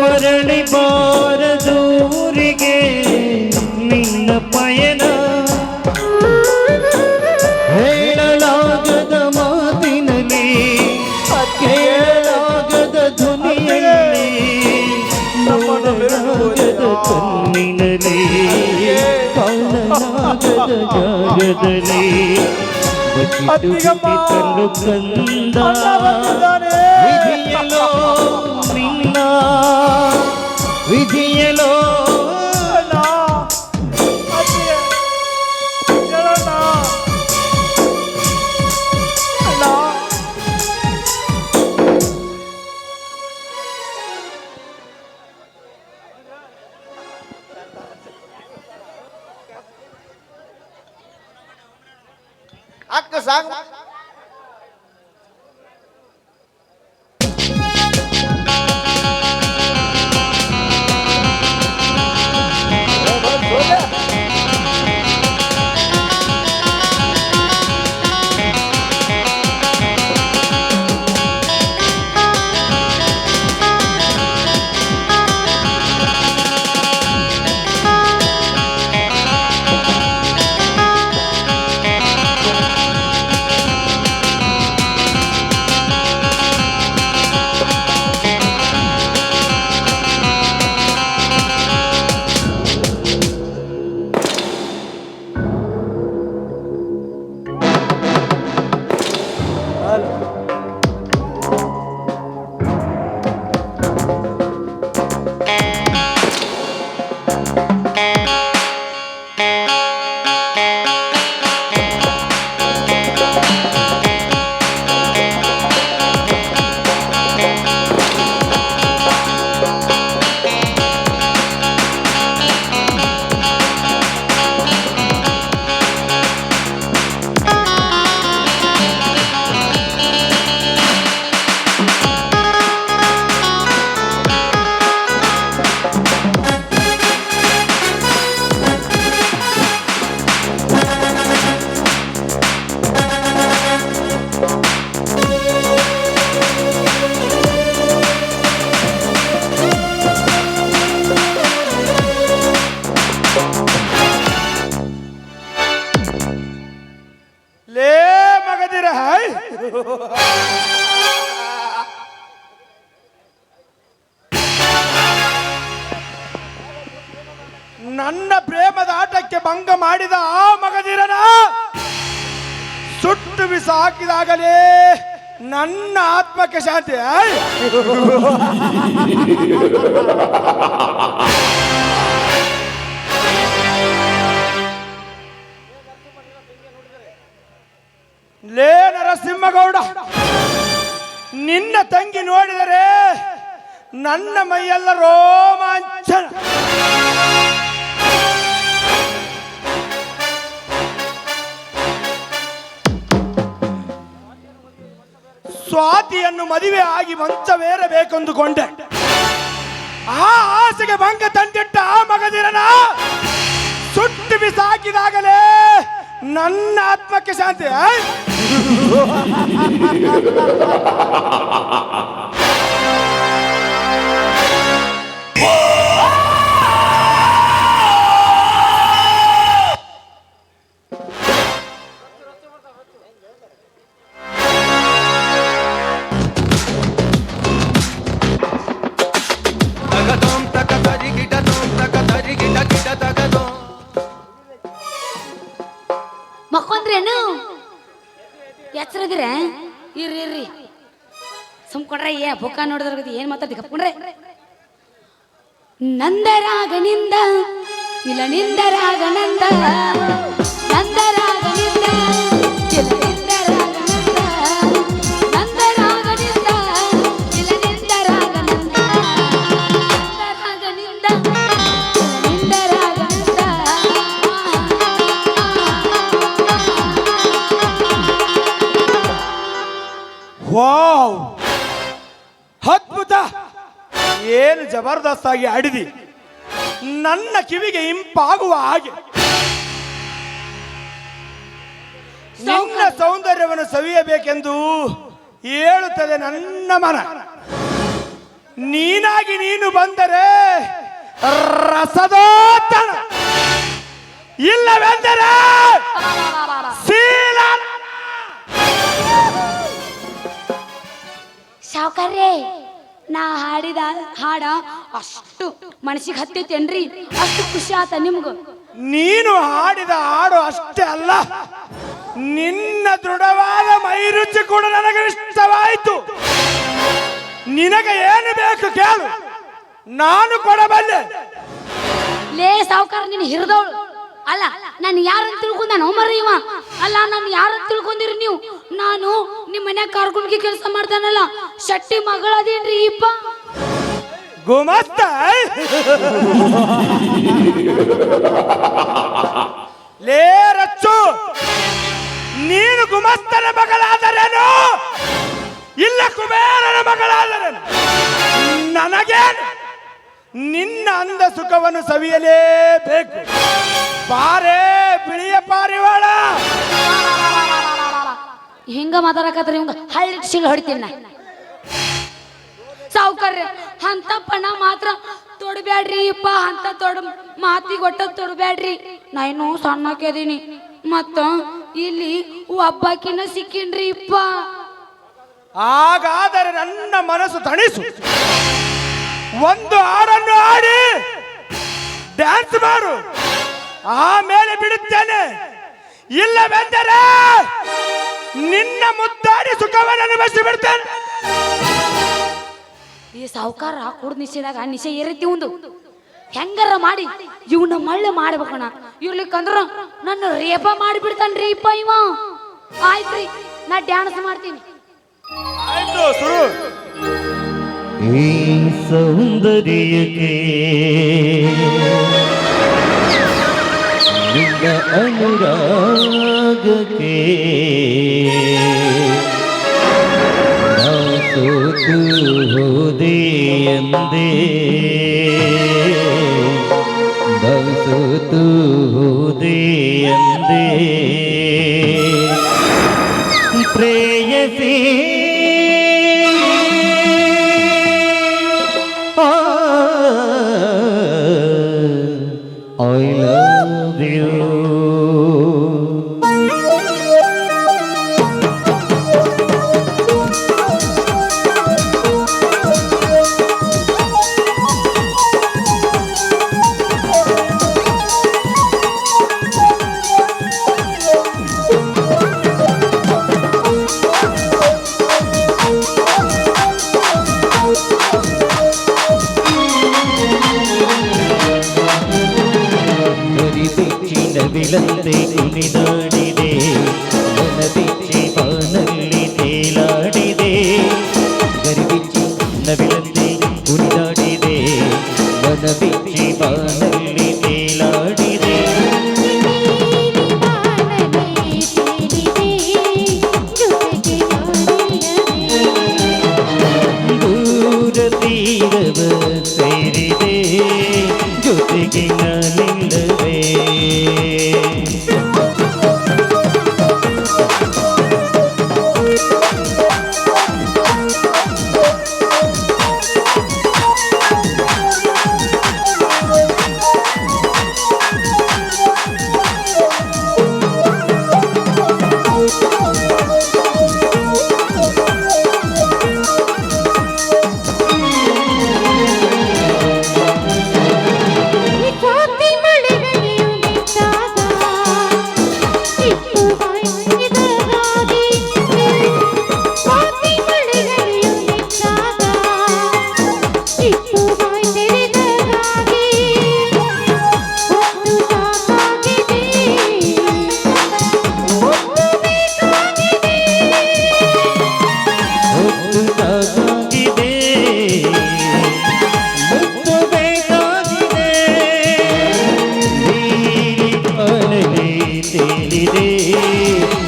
ಮರಳಿ ಬಾರದೂರಿಗೆ ನಿನ್ನ ಪಯಣ, ಹೇಳಲಾಗದ ಮಾತಿನಲ್ಲಿ ಕೇಳಲಾಗದ ಧ್ವನಿಯಲ್ಲಿ ನೋಡಲಾಗದ ಕಣ್ಣಿನಲ್ಲಿ ಕಾಣಲಾಗದ ಜಾಗದಲ್ಲಿ ಅತ್ತಿಗಮ್ಮ ಕಣ್ಣು ಕಂದ ಅಣ್ಣ ಬಂದಿದ್ದಾನೆ. ವಿಧಿಯಲೋ ನಿನ್ನ ವಿಧಿಯಲೋ ಅಣ್ಣ ಅತ್ತಿಗೆ ಹೇಳಣ್ಣ ಅಣ್ಣ ಅಕ್ಕ ಸಾಂಗ್ ಲೇ ಮಗದಿರ ಹಾಯ್ ನನ್ನ ಪ್ರೇಮದ ಆಟಕ್ಕೆ ಭಂಗ ಮಾಡಿದ ಆ ಮಗದಿರನ ಸುಟ್ಟು ಬಿಸಿ ಹಾಕಿದಾಗಲೇ ನನ್ನ ಆತ್ಮಕ್ಕೆ ಶಾಂತಿ ಹಾಯ್ ಲೇ ನರಸಿಂಹಗೌಡ, ನಿನ್ನ ತಂಗಿ ನೋಡಿದರೆ ನನ್ನ ಮೈಯೆಲ್ಲ ರೋಮಾಂಚನ. ಸ್ವಾತಿಯನ್ನು ಮದುವೆ ಆಗಿ ಮಂಚವೇರಬೇಕೆಂದುಕೊಂಡೆ. ಆ ಆಸೆಗೆ ಭಂಗ ತಂದಿಟ್ಟ ಆ ಮಗದಿರನ ಸುಟ್ಟು ಬಿಸಾಕಿದಾಗಲೇ ನನ್ನ ಆತ್ಮಕ್ಕೆ ಶಾಂತಿ. ಮಕ್ಕೊಂದ್ರೇನು ಎಚ್ಚರದಿರ ಇರ್ರಿ ಇರ್ರಿ ಸುಮ್ಕೊಂಡ್ರೆ ಬುಕ್ಕ ನೋಡಿದ್ರ ಏನ್ ಮಾತಾಡ್ತಿ ಕಪ್ಕೊಂಡ್ರೆ ನಂದರಾಗನಿಂದ ಇಲ್ಲ ನಿಂದರಾಗ ನಂದ ನಂದರಾಗನಿಂದ ಇಲ್ಲ ನಿಂದರಾಗ ನಂದ ನಂದರಾಗನಿಂದ ಇಲ್ಲ ನಿಂದರಾಗ ನಂದ ನಂದರಾಗನಿಂದ ನಿಂದರಾಗ ನಂದ. ವಾವ್, ಅದ್ಭುತ! ಏನು ಜಬರ್ದಸ್ತ್ ಆಗಿ ಆಡಿದಿ. ನನ್ನ ಕಿವಿಗೆ ಇಂಪಾಗುವ ಹಾಗೆ ನಿನ್ನ ಸೌಂದರ್ಯವನ್ನು ಸವಿಯಬೇಕೆಂದು ಹೇಳುತ್ತದೆ ನನ್ನ ಮನ. ನೀನಾಗಿ ನೀನು ಬಂದರೆ ರಸದೋತ್ತಣ, ಇಲ್ಲವೆಂದರೆ ಶೀಲ. ಸಾವುಕಾರ್ರೆ, ನಾ ಹಾಡಿದ ಹಾಡ ಅಷ್ಟು ಮನಸ್ಸಿಗೆ ಹತ್ತೈತೇನ್ರಿ? ಅಷ್ಟು ಖುಷಿ ಆತ ನಿಮ್ಗ? ನೀನು ಹಾಡಿದ ಹಾಡು ಅಷ್ಟೇ ಅಲ್ಲ, ನಿನ್ನ ದೃಢವಾದ ಮೈರುಚಿ ಕೂಡ ನನಗೆ ಇಷ್ಟವಾಯಿತು. ನಿನಗೆ ಏನು ಬೇಕು ಕೇಳು, ನಾನು ಕೊಡಬಲ್ಲೆ. ಲೇ ಸಾವುಕಾರ, ನೀನು ಹಿರಿದವಳು ಅಲ್ಲ. ನಾನು ಯಾರಂತ ತಿಳ್ಕೊಂಡ ಮರ್ರಿ ಇವ ಅಲ್ಲ. ನಾನು ಯಾರಂತ ತಿಳ್ಕೊಂಡಿರಿ ನೀವು? ನಾನು ನಿಮ್ಮ ಮನ್ಯಾಗ ಕಾರ್ಗುಣಿಗೆ ಕೆಲಸ ಮಾಡ್ತಾನಲ್ಲ, ಶೆಟ್ಟಿ ಮಗಳದೇನ್ರಿ ಇಪ್ಪ. ಗುಮಸ್ತ ಲೇ ರಚ್ಚು, ನೀನು ಗುಮಸ್ತನ ಮಗಳಾದರೇನು ಇಲ್ಲ ಕುಬೇರನ ಮಗಳಾದರೇನು ನನಗೇನು? ನಿನ್ನ ಅಂದ ಸುಖವನ್ನು ಸವಿಯಲೇಬೇಕು. ಪಾರೆ ಬಿಳಿಯ ಪಾರಿವಾಳ. ಹಿಂಗ ಮಾತಾಡಕತ್ರಿ ಹಿಂಗ ಹಳ್ಳಿ ಶಿಲ್ ಹೊಡಿತೀನಿ ನಾ. ಸಾವುಕಾರ್ರೆ, ಅಂತ ಪಣ ಮಾತ್ರ ತೊಡಬ್ಯಾಡ್ರಿ ಇಪ್ಪ. ಅಂತ ಮಾತಿಗೆ ಒಟ್ಟ ತೊಡಬ್ಯಾಡ್ರಿ. ನಾ ಇನ್ನೂ ಸಣ್ಣಕ್ಕೆದೀನಿ. ಮತ್ತ ಇಲ್ಲಿ ಒಬ್ಬಾಕಿನ ಸಿಕ್ಕಿನ್ರಿ ಇಪ್ಪ. ಹಾಗಾದರೆ ನನ್ನ ಮನಸ್ಸು ತಣಿಸು. ಒಂದು ಹಾಡನ್ನು ಹಾಡಿ ಡ್ಯಾನ್ಸ್ ಮಾಡು, ಆಮೇಲೆ ಬಿಡುತ್ತೇನೆ. ಇಲ್ಲವೆಂದರೆ ನಿನ್ನ ಮುದ್ದಾಡಿ ಸುಖವನ್ನು ಅನುಭವಿಸಿ ಬಿಡ್ತೇನೆ. ಈ ಸಾವುಕಾರ ಕುಡ್ದು ನಿಷೇಧಾಗ ನಿಷೆ ಏರೈತಿ ಒಂದು ಹೆಂಗಾರ ಮಾಡಿ ಇವನ ಮಳ್ಳೆ ಮಾಡ್ಬೇಕಣ್ಣ. ಇರ್ಲಿಕ್ಕಂದ್ರ ನನ್ನ ರೇಪ ಮಾಡಿಬಿಡ್ತಾನ್ರಿ ಇಪ್ಪ ಇವ. ಆಯ್ತ್ರಿ, ನಾ ಡ್ಯಾನ್ಸ್ ಮಾಡ್ತೀನಿ. ಆಯ್ತು, ಶುರು. ಈ ಸೌಂದರ್ಯಕ್ಕೆ ನಿನ್ನ ಅನುರಾಗಕ್ಕೆ ನಾ ಸೋತು ಹೋದೆ ಎಂದೇ, ನಾ ಸೋತು ಹೋದೆ ಎಂದೇ ಪ್ರೇಯಸಿ. I love you. ನವಿಲಂತೆ ಕುಣಿದಾಡಿದೆ, ನನಬಿಚ್ಚಿ ಬಾನಲ್ಲಿ ತೇಲಾಡಿದೆ. ಗರಿಬಿಚ್ಚಿ ನವಿಲಂತೆ ಕುಣಿದಾಡಿದೆ, ನನಬಿಚ್ಚಿ ಬಾನಲ್ಲಿ ತೇಲಾಡಿದೆ. ದೂರ ತೀರವ ಸೇರಿದೆ, ಜೊತೆಗೆ ನಾನಿಲ್ಲವೇ.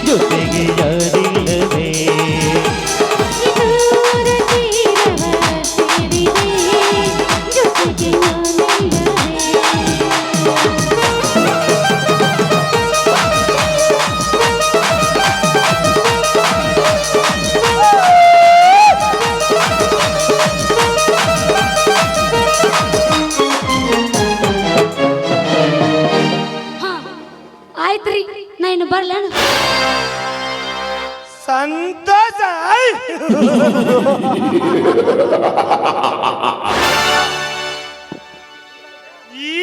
ಜೊತೆಗೆ ಯಾರಿಲ್ಲವೇ. ಆಯ್ತ್ರಿ, ನಾ ಇನ್ನು ಬರ್ಲೇನು? ಸಂತೋಷ.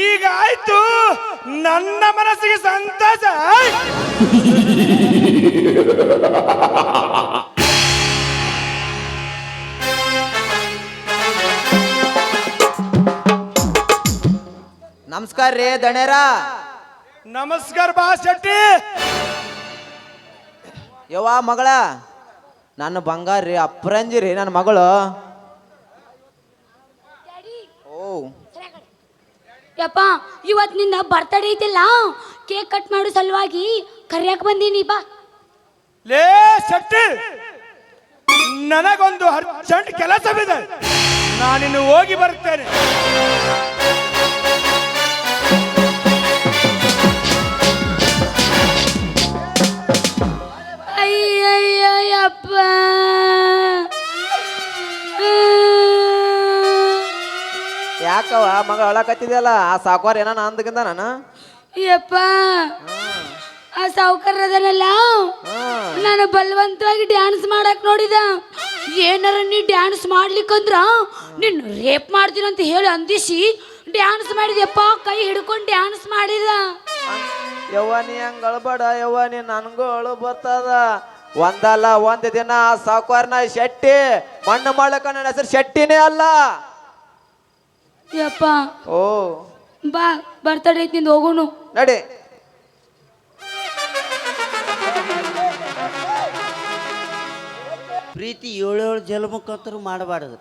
ಈಗ ಆಯ್ತು, ನನ್ನ ಮನಸ್ಸಿಗೆ ಸಂತೋಷ. ನಮಸ್ಕಾರ ರೀ ದಣ್ಯರ. ನಮಸ್ಕಾರ ಬಾ ಶೆಟ್ಟಿ. ಯವ್ವ ಮಗಳ, ನನ್ನ ಬಂಗಾರ ರೀ, ಅಪ್ರಂಜಿ ರೀ ನನ್ನ ಮಗಳು. ಓ ಯಪ್ಪ, ಇವತ್ತು ನಿನ್ನ ಬರ್ತಡೇ ಐತಿಲ್ಲ, ಕೇಕ್ ಕಟ್ ಮಾಡೋ ಸಲುವಾಗಿ ಕರಿಯಾಕ್ ಬಂದೀನಿ ಬಾ. ಲೇ ಶೆಟ್ಟಿ, ನನಗೊಂದು ಅರ್ಜೆಂಟ್ ಕೆಲಸವಿದೆ, ನಾನಿನ್ನು ಹೋಗಿ ಬರ್ತೇನೆ. ಅಯ್ಯಯ್ಯಪ್ಪ, ಯಾಕವ ಮಗ ಅಳಕತ್ತಿದೆಯಲ್ಲ? ಆ ಸಾಕೋರ್ ಏನ ಅಂದಗಿಂದ ನಾನು ಯಪ್ಪ, ಆ ಸಾವುಕಾರದನಲ್ಲ, ನಾನು ಬಲವಂತವಾಗಿ ಡ್ಯಾನ್ಸ್ ಮಾಡಕ್ ನೋಡಿದ. ಏನಾರ ನೀ ಡ್ಯಾನ್ಸ್ ಮಾಡ್ಲಿಕ್ಕಂದ್ರ ನಿನ್ನ ರೇಪ್ ಮಾಡ್ತೀನಂತ ಹೇಳಿ ಅಂದಿಸಿ ಡ್ಯಾನ್ಸ್ ಮಾಡಿದ್ಯಪ್ಪ. ಕೈ ಹಿಡ್ಕೊಂಡು ಡ್ಯಾನ್ಸ್ ಮಾಡಿದ. ಯವ್ವ ನೀ ಹಂಗ ಅಳ್ಬೇಡ ಯವ್ವ, ನೀ ನನ್ಗೂ ಅಳು ಬರ್ತದ. ಒಂದಲ್ಲ ಒಂದ್ ದಿನ ಆ ಸಾಕೋರ್ನ ಶೆಟ್ಟಿ ಮಣ್ಣು ಮಾಡ್ಲಕ್ಕ ನನ್ನ ಹೆಸರು ಶೆಟ್ಟಿನೇ ಅಲ್ಲ. ಯಪ್ಪ ಓ ಬಾ, ಬರ್ತಡೇ ಐತಿ ನಿಂದು, ಹೋಗೋನು ನಡಿ. ಪ್ರೀತಿ 7 ಜನ್ಮಕ್ಕಂತರೂ ಮಾಡಬಾರ್ದು.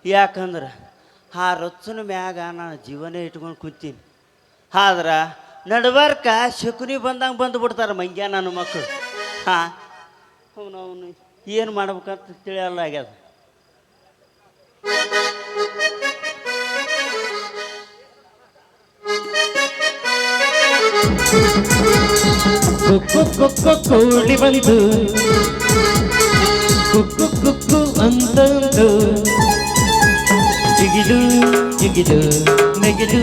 ಯಾಕಂದ್ರೆ ಆ ರೊಚ್ಚನ ಮ್ಯಾಗ ನಾನು ಜೀವನೇ ಇಟ್ಕೊಂಡು ಕುಂತೀನಿ. ಆದ್ರೆ ನಡ್ಬಾರ್ಕ ಶಕುನಿ ಬಂದಂಗೆ ಬಂದು ಬಿಡ್ತಾರೆ ಮಂಗ್ಯ ನನ್ನ ಮಕ್ಕಳು. ಹಾಂ, ಅವನು ಏನು ಮಾಡ್ಬೇಕಂತ ತಿಳಿಯಲ್ಲ ಆಗ್ಯದ. ಕೋಳಿ ಬಂತು ಕುಕ್ಕು ಕುಕ್ಕು ಅಂತಂದು ಜಿಗಿದು ಜಿಗಿದು ನೆಗೆದು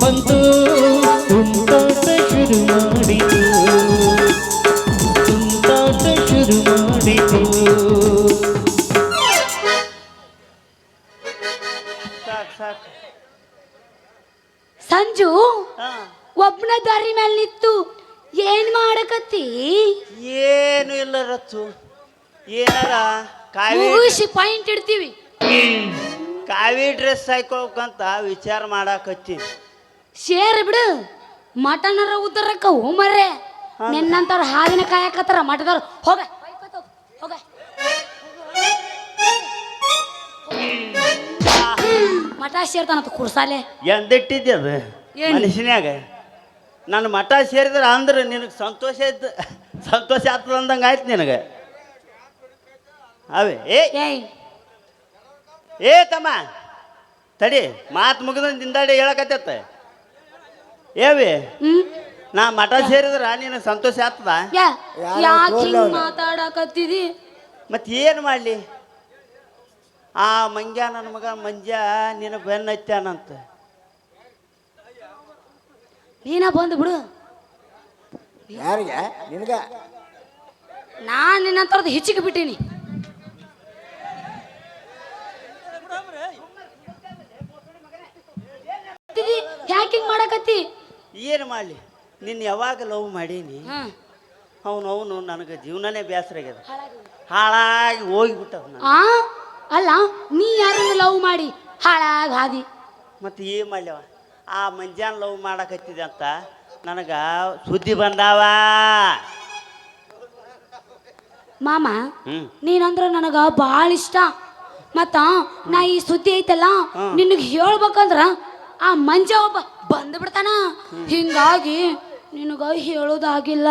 ಬಂತು, ತುಂಟಾಟ ಶುರು ಮಾಡಿತು, ತುಂಟಾಟ ಶುರು ಮಾಡಿತು. ಸಾಕು ಸಾಕು. ಸಂಜು ಹಾಂ, ಒಬ್ಬನ ದಾರಿ ಮೇಲೆ ನಿಂತು ಏನ್ ಮಾಡಕತ್ತಿ? ಏನು ಇಲ್ಲ ರಚ್ಚು, ಏನಾರ ಮುಗಿಸಿ ಪಾಯಿಂಟ್ ಇಡ್ತೀವಿ. ಕಾವಿ ಡ್ರೆಸ್ ಹಾಕೋಕಂತ ವಿಚಾರ ಮಾಡಾಕತ್ತೀನಿ. ಶೇರ್ ಬಿಡು, ಮಟನರ ಉದ್ದರಕ್ಕ ಮರ್ರೆ. ನಿನ್ನಂತವ್ರ ಹಾದಿನ ಕಾಯಕತ್ತಾರ ಮಠದವ್ರು. ಹೋಗ ಹೋಗ, ಮಠ ಸೇರ್ತಾನಂತ ಕುರ್ಸಾಲೆ. ಎಂದಿಟ್ಟಿದ್ದೆ ಅದು ಮನುಷ್ಯನ್ಯಾಗ. ನನ್ನ ಮಠ ಸೇರಿದ್ರೆ ಅಂದ್ರೆ ನಿನಗೆ ಸಂತೋಷ ಇದ್ದು ಸಂತೋಷ ಆಗ್ತದ ಅಂದಂಗೆ ಆಯ್ತು ನಿನಗೆ. ಅವೇ ಏಯ್ ಏ ತಮ್ಮ ತಡಿ, ಮಾತು ಮುಗಿದ ನಿಂದಾಡಿ ಹೇಳಕತ್ತ. ಏವಿ ನಾ ಮಠ ಸೇರಿದ್ರ ನಿನಗೆ ಸಂತೋಷ ಆಗ್ತದ? ಯಾಕೆ ಮಾತಾಡಕತ್ತಿದಿ? ಮತ್ತೆ ಏನು ಮಾಡಲಿ? ಆ ಮಂಗ್ಯ ನನ್ನ ಮಗ ಮಂಜ ನಿನ್ನ ಬೆನ್ನ ಹತ್ಯಾನಂತ. ನೀನ ಬಂದು ಬಿಡು. ಯಾರಿಗೆ? ನಿನಗ? ನಾನ್ ನಿನ್ನಂತರದ್ದು ಹೆಚ್ಚಿಗೆ ಬಿಟ್ಟೀನಿ. ಯಾಕಿಂಗ್ ಮಾಡಕತ್ತಿ? ಏನು ಮಾಡಲಿ? ನಿನ್ನ ಯಾವಾಗ ಲವ್ ಮಾಡೀನಿ, ಅವನು ನನಗೆ ಜೀವನನೇ ಬೇಸರ ಆಗ್ಯದ, ಹಾಳಾಗಿ ಹೋಗಿಬಿಟ್ಟದ. ಅಲ್ಲ, ನೀ ಯಾರನ್ನ ಲವ್ ಮಾಡಿ ಹಾಳಾಗಿ ಹಾದಿ? ಮತ್ತೆ ಏನು ಮಾಡ್ಲವ? ಆ ಮಂಜಾನ ಲವ್ ಮಾಡಕತ್ತಿದೆ ಅಂತ ನನಗೆ ಸುದ್ದಿ ಬಂದಾವ. ಮಾಮ, ನೀನಂದ್ರ ನನಗ ಭಾಳ ಇಷ್ಟ. ಮತ್ತ ನಾ ಈ ಸುದ್ದಿ ಐತಲ್ಲ ನಿನಗೆ ಹೇಳ್ಬೇಕಂದ್ರ ಆ ಮಂಜ ಒಬ್ಬ ಬಂದು ಬಿಡ್ತಾನ. ಹಿಂಗಾಗಿ ನಿನಗ ಹೇಳೋದಾಗಿಲ್ಲ.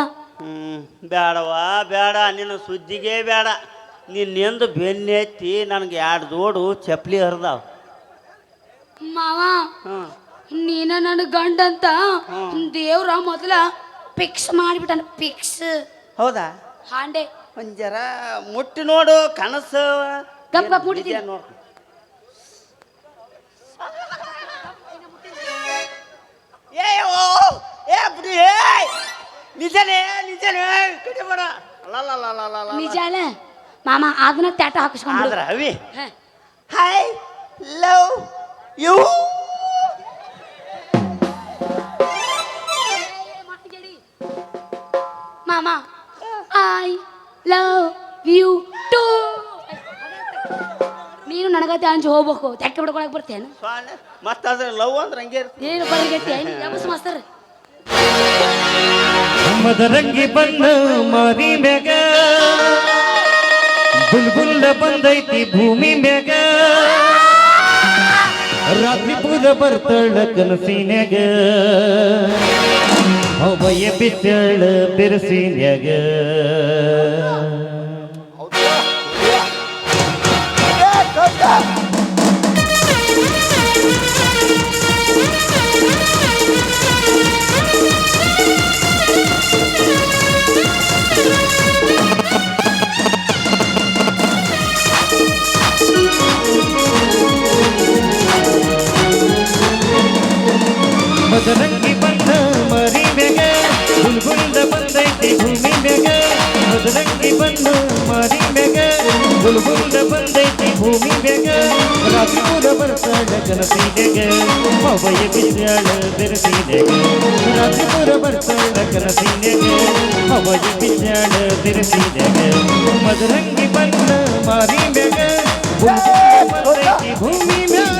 ಬೇಡವಾ ಬೇಡ, ನಿನ್ನ ಸುದ್ದಿಗೆ ಬೇಡ. ನಿನ್ನೆಂದು ಬೆನ್ನೆತ್ತಿ ನನಗೆ 2 ಜೋಡು ಚಪ್ಪಲಿ ಹರಿದಾವ. ಮಾವ, ನೀನ ನನ್ನ ಗಂಡಂತ ದೇವ್ರ ಮೊದಲ ಫಿಕ್ಸ್ ಮಾಡಿಬಿಟ್ಟಾನ. ಫಿಕ್ಸ್. ಹೌದಾ? ಹಾಂಡೆ ಒಂದು ಜರ ಮುಟ್ಟಿ ನೋಡು, ಕನಸು ಗಪ್ ಗಪ್ ಮುಟ್ಟಿದ್ದೀನಿ. ನೋಡು. ನಿಜಾನ ಮಾಮ, ಅದನ್ನ ತ್ಯಾಟ ಹಾಕಿಸ್ಕೊಂಡು ಅವಿ hi love you. I love you too. ನೀನು ನನಗತ್ತೆ ಅಂಜು ಹೋಗ್ಬೇಕು ತೆಕ್ಕೆ ಬಿಡ್ಕೊಳಕ್ ಬರ್ತೇನು? ಮತ್ತ ಅದ್ರ ಲವ್ ಅಂದ್ರೆ ಹಂಗೆ ಇರ್ತದೆ. ಏನು ಬರಗತ್ತೆ ಯಾವಸ್ ಮಾಸ್ತರ್ ಮದರಂಗಿ ಬಣ್ಣ ಮಾರಿ ಮ್ಯಾಗ ಬುಲ್ಬುಲ್ಲ ಬಂದೈತಿ ಭೂಮಿ ಮ್ಯಾಗ ರಾತ್ರಿ ಪೂರ ಬರ್ತಳ ಕನಸಿನ್ಯಾಗ ಅವಯ ಬಿದ್ದಳ ಬಿರುಸಿನ್ಯಾಗ ಮದರಂಗಿ ಬಣ್ಣ ಮರಿ ಮ್ಯಾಗ ಬುಲ್ಬುಲ್ದ ಬಂದೈತಿ ಭೂಮಿ ಮ್ಯಾಗ ಮದರಂಗಿ ಬಣ್ಣ ಮರಿ ಮ್ಯಾಗ ಬುಲ್ಬುಲ್ದ ಬಂದೈತಿ ಭೂಮಿ ಮ್ಯಾಗ ರಾತ್ರಿ ಪೂರ ಬರ್ತಾಳ ಕನಸಿನ್ಯಾಗ ಅವಯ ಬಿದ್ದಾಳ ಬೆರಸಿನ್ಯಾಗ ರಾತ್ರಿ ಪೂರ ಬರ್ತಾಳ ಕನಸಿನ್ಯಾಗ ಅವಯ ಬಿದ್ದಾಳ ಬೆರಸಿನ್ಯಾಗ ಮದರಂಗಿ ಬಣ್ಣ ಮರಿ ಮ್ಯಾಗ ಬುಲ್ಬುಲ್ದ ಬಂದೈತಿ ಭೂಮಿ ಮ್ಯಾಗ.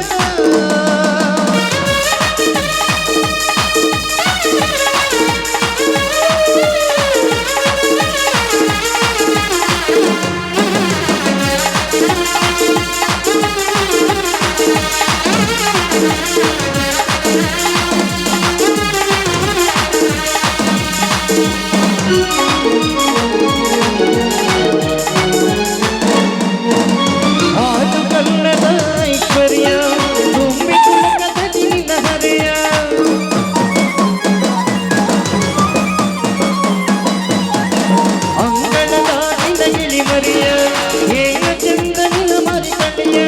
ಆದು ಕನ್ನಡ ಐಶ್ವರ್ಯ ತುಂಬಿ ತುಳುಕದ ನಿನ್ನ ಹರೆಯ ಅಂಗಳದಾಗಿನ ಇಳಿ ಮರಿಯ ಏನ ಚಂದ ನಿನ್ನ ಮರಿ ಕಳೆಯ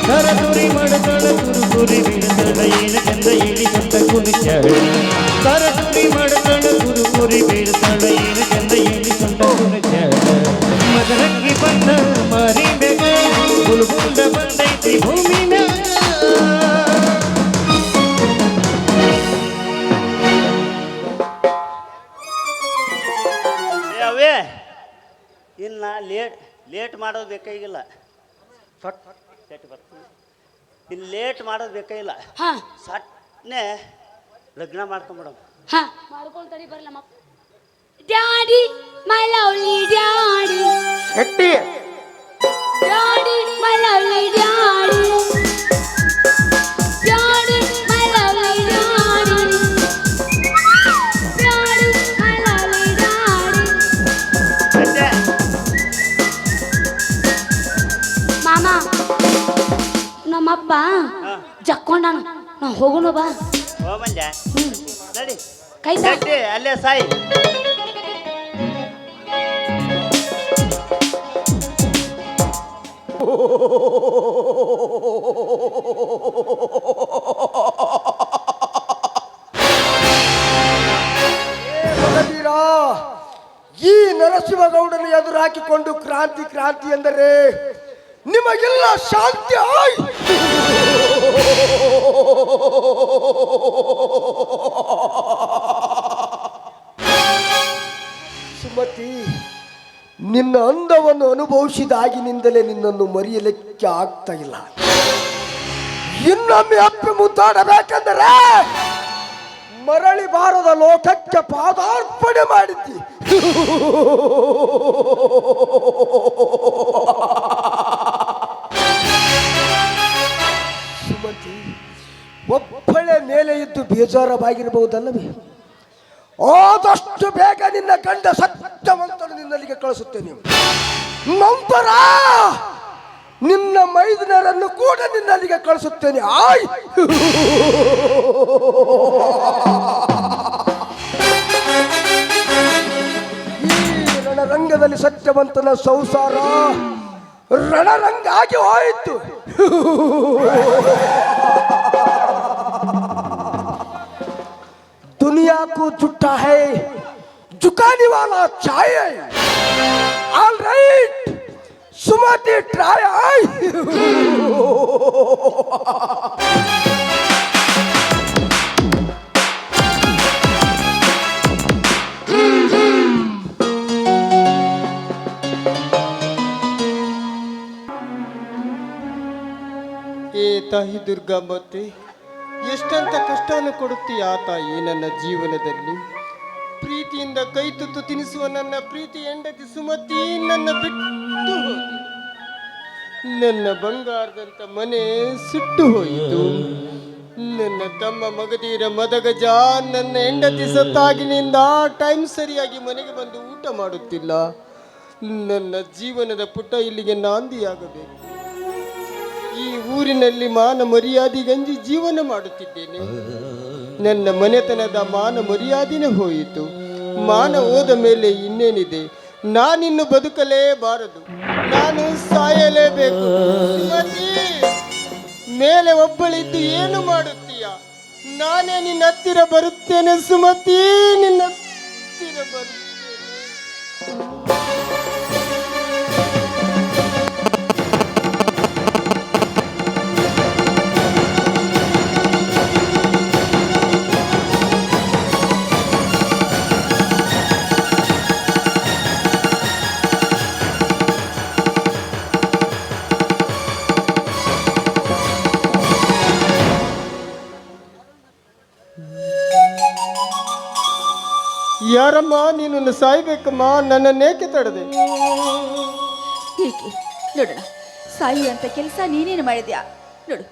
ಕರದುರಿ ಮಾಡದಳ ಕುರುಕುರಿ ಬೀಳದಳ ಏನ ಚಂದ ಇಳಿ ಚಂದ ಕುಣಿಚಾಳ ಕರದುರಿ ಮಾಡದಳ ಕುರುಕುರಿ ಬೀಳದಳ ಏನ ಚಂದ ಇಳಿ ಚಂದ ಕುಣಿಚಾಳ ಮದರಂಗಿ ಬಣ್ಣ ಮಾರಿ ಮ್ಯಾಗ ಬುಲ್ಬುಲ್ದ ಬಂದೈತಿ ಭೂಮಿ ಮ್ಯಾಗ. ಅವೇ ಇನ್ನು ಲೇಟ್ ಮಾಡೋದು ಬೇಕಾಗಿಲ್ಲ. ಇನ್ನು ಲೇಟ್ ಮಾಡೋದು ಬೇಕಾಗಿಲ್ಲ. ಹಾ ಸಟ್ನೆ ಲಗ್ನ ಮಾಡ್ಕೊಂಬಿಡಮ್. ಹಾ ಮಾಡ್ಕೊಳ್ತಾಡಿ ಬರಲಮ್ಮ. ಡ್ಯಾಡಿ ಮೈ ಲವ್ಲಿ ಡ್ಯಾಡಿ ಗಟ್ಟಿ daddy my lovely daddy daddy my lovely daddy daddy my lovely daddy. ಮಾಮ ನಮ್ಮಪ್ಪ ಜಕ್ಕೊಂಡಾನ ನಾ ಹೋಗೋಣ ಬಾ. ಹೋಗಂಜ ನಡಿ ಕೈ ಗಟ್ಟಿ ಅಲ್ಲೇ ಸಾಯಿ. ಮಗದೀರ, ಈ ನರಸಿಂಹಗೌಡನ ಎದುರು ಹಾಕಿಕೊಂಡು ಕ್ರಾಂತಿ ಕ್ರಾಂತಿ ಎಂದರೆ ನಿಮಗೆಲ್ಲ ಶಾಂತಿ ಆಯ್. ಸುಮತಿ, ನಿನ್ನ ಅಂದವನ್ನು ಅನುಭವಿಸಿದಾಗಿನಿಂದಲೇ ನಿನ್ನನ್ನು ಮರೆಯಲಿಕ್ಕೆ ಆಗ್ತಾ ಇಲ್ಲ. ಇನ್ನೊಮ್ಮೆ ಅಪ್ಪಿ ಮುದ್ದಾಡಬೇಕೆಂದರೆ ಮರಳಿ ಬಾರದ ಲೋಕಕ್ಕೆ ಪಾದಾರ್ಪಣೆ ಮಾಡಿದ್ದಿ. ಸುಮತಿ, ಒಬ್ಬಳೆ ಮೇಲೆ ಇದ್ದು ಬೇಜಾರವಾಗಿರಬಹುದಲ್ಲವೇ? ಆದಷ್ಟು ಬೇಗ ನಿನ್ನ ಗಂಡ ಸತ್ಯವಂತನು ನಿನ್ನಲ್ಲಿಗೆ ಕಳಿಸುತ್ತೇನೆ. ನಂತರ ನಿನ್ನ ಮೈದುನರನ್ನು ಕೂಡ ನಿನ್ನಲ್ಲಿಗೆ ಕಳಿಸುತ್ತೇನೆ. ಆಯ್ ಈ ರಣರಂಗದಲ್ಲಿ ಸತ್ಯವಂತನ ಸಂಸಾರ ರಣರಂಗ ಆಗಿ ಹೋಯಿತು. दुनिया को झूठा है झुकाने वाला चाहिए. ऑल राइट सुमति ट्राई. ಏ ತಾಯಿ ದುರ್ಗಾಂಬತ್ತೆ, ಎಷ್ಟಂತ ಕಷ್ಟವನ್ನು ಕೊಡುತ್ತೀಯ ತಾಯಿ ನನ್ನ ಜೀವನದಲ್ಲಿ. ಪ್ರೀತಿಯಿಂದ ಕೈ ತುತ್ತು ತಿನಿಸುವ ನನ್ನ ಪ್ರೀತಿ ಹೆಂಡತಿ ಸುಮತಿ ನನ್ನ ಬಿಟ್ಟು ಹೋಗಿ, ನನ್ನ ಬಂಗಾರದಂತ ಮನೆ ಸುಟ್ಟು ಹೋಯಿತು. ನನ್ನ ತಮ್ಮ ಮಗದೀರ ಮದಗಜ ನನ್ನ ಹೆಂಡತಿ ಸತ್ತಾಗಿನಿಂದ ಟೈಮ್ ಸರಿಯಾಗಿ ಮನೆಗೆ ಬಂದು ಊಟ ಮಾಡುತ್ತಿಲ್ಲ. ನನ್ನ ಜೀವನದ ಪುಟ ಇಲ್ಲಿಗೆ ನಾಂದಿಯಾಗಬೇಕು. ಈ ಊರಿನಲ್ಲಿ ಮಾನ ಮರ್ಯಾದೆಗಂಜಿ ಜೀವನ ಮಾಡುತ್ತಿದ್ದೇನೆ. ನನ್ನ ಮನೆತನದ ಮಾನ ಮರ್ಯಾದೆನೇ ಹೋಯಿತು. ಮಾನ ಹೋದ ಮೇಲೆ ಇನ್ನೇನಿದೆ? ನಾನಿನ್ನು ಬದುಕಲೇಬಾರದು, ನಾನು ಸಾಯಲೇಬೇಕು. ಸುಮತಿ, ಮೇಲೆ ಒಬ್ಬಳಿದ್ದು ಏನು ಮಾಡುತ್ತೀಯ? ನಾನೇ ನಿನ್ನ ಹತ್ತಿರ ಬರುತ್ತೇನೆ ಸುಮತಿ, ನಿನ್ನ ಹತ್ತಿರ ಬರುತ್ತೇನೆ. ಯಾರಮ್ಮ ನೀನು ಸಾಯ್ಬೇಕಮ್ಮ? ನನ್ನನ್ನೇಕೆ ತಡದೆ? ಏಕೆ ನೋಡೋಣ, ಸಾಯಿ ಅಂತ ಕೆಲಸ ನೀನೇನು ಮಾಡಿದ್ಯಾ? ನೋಡು,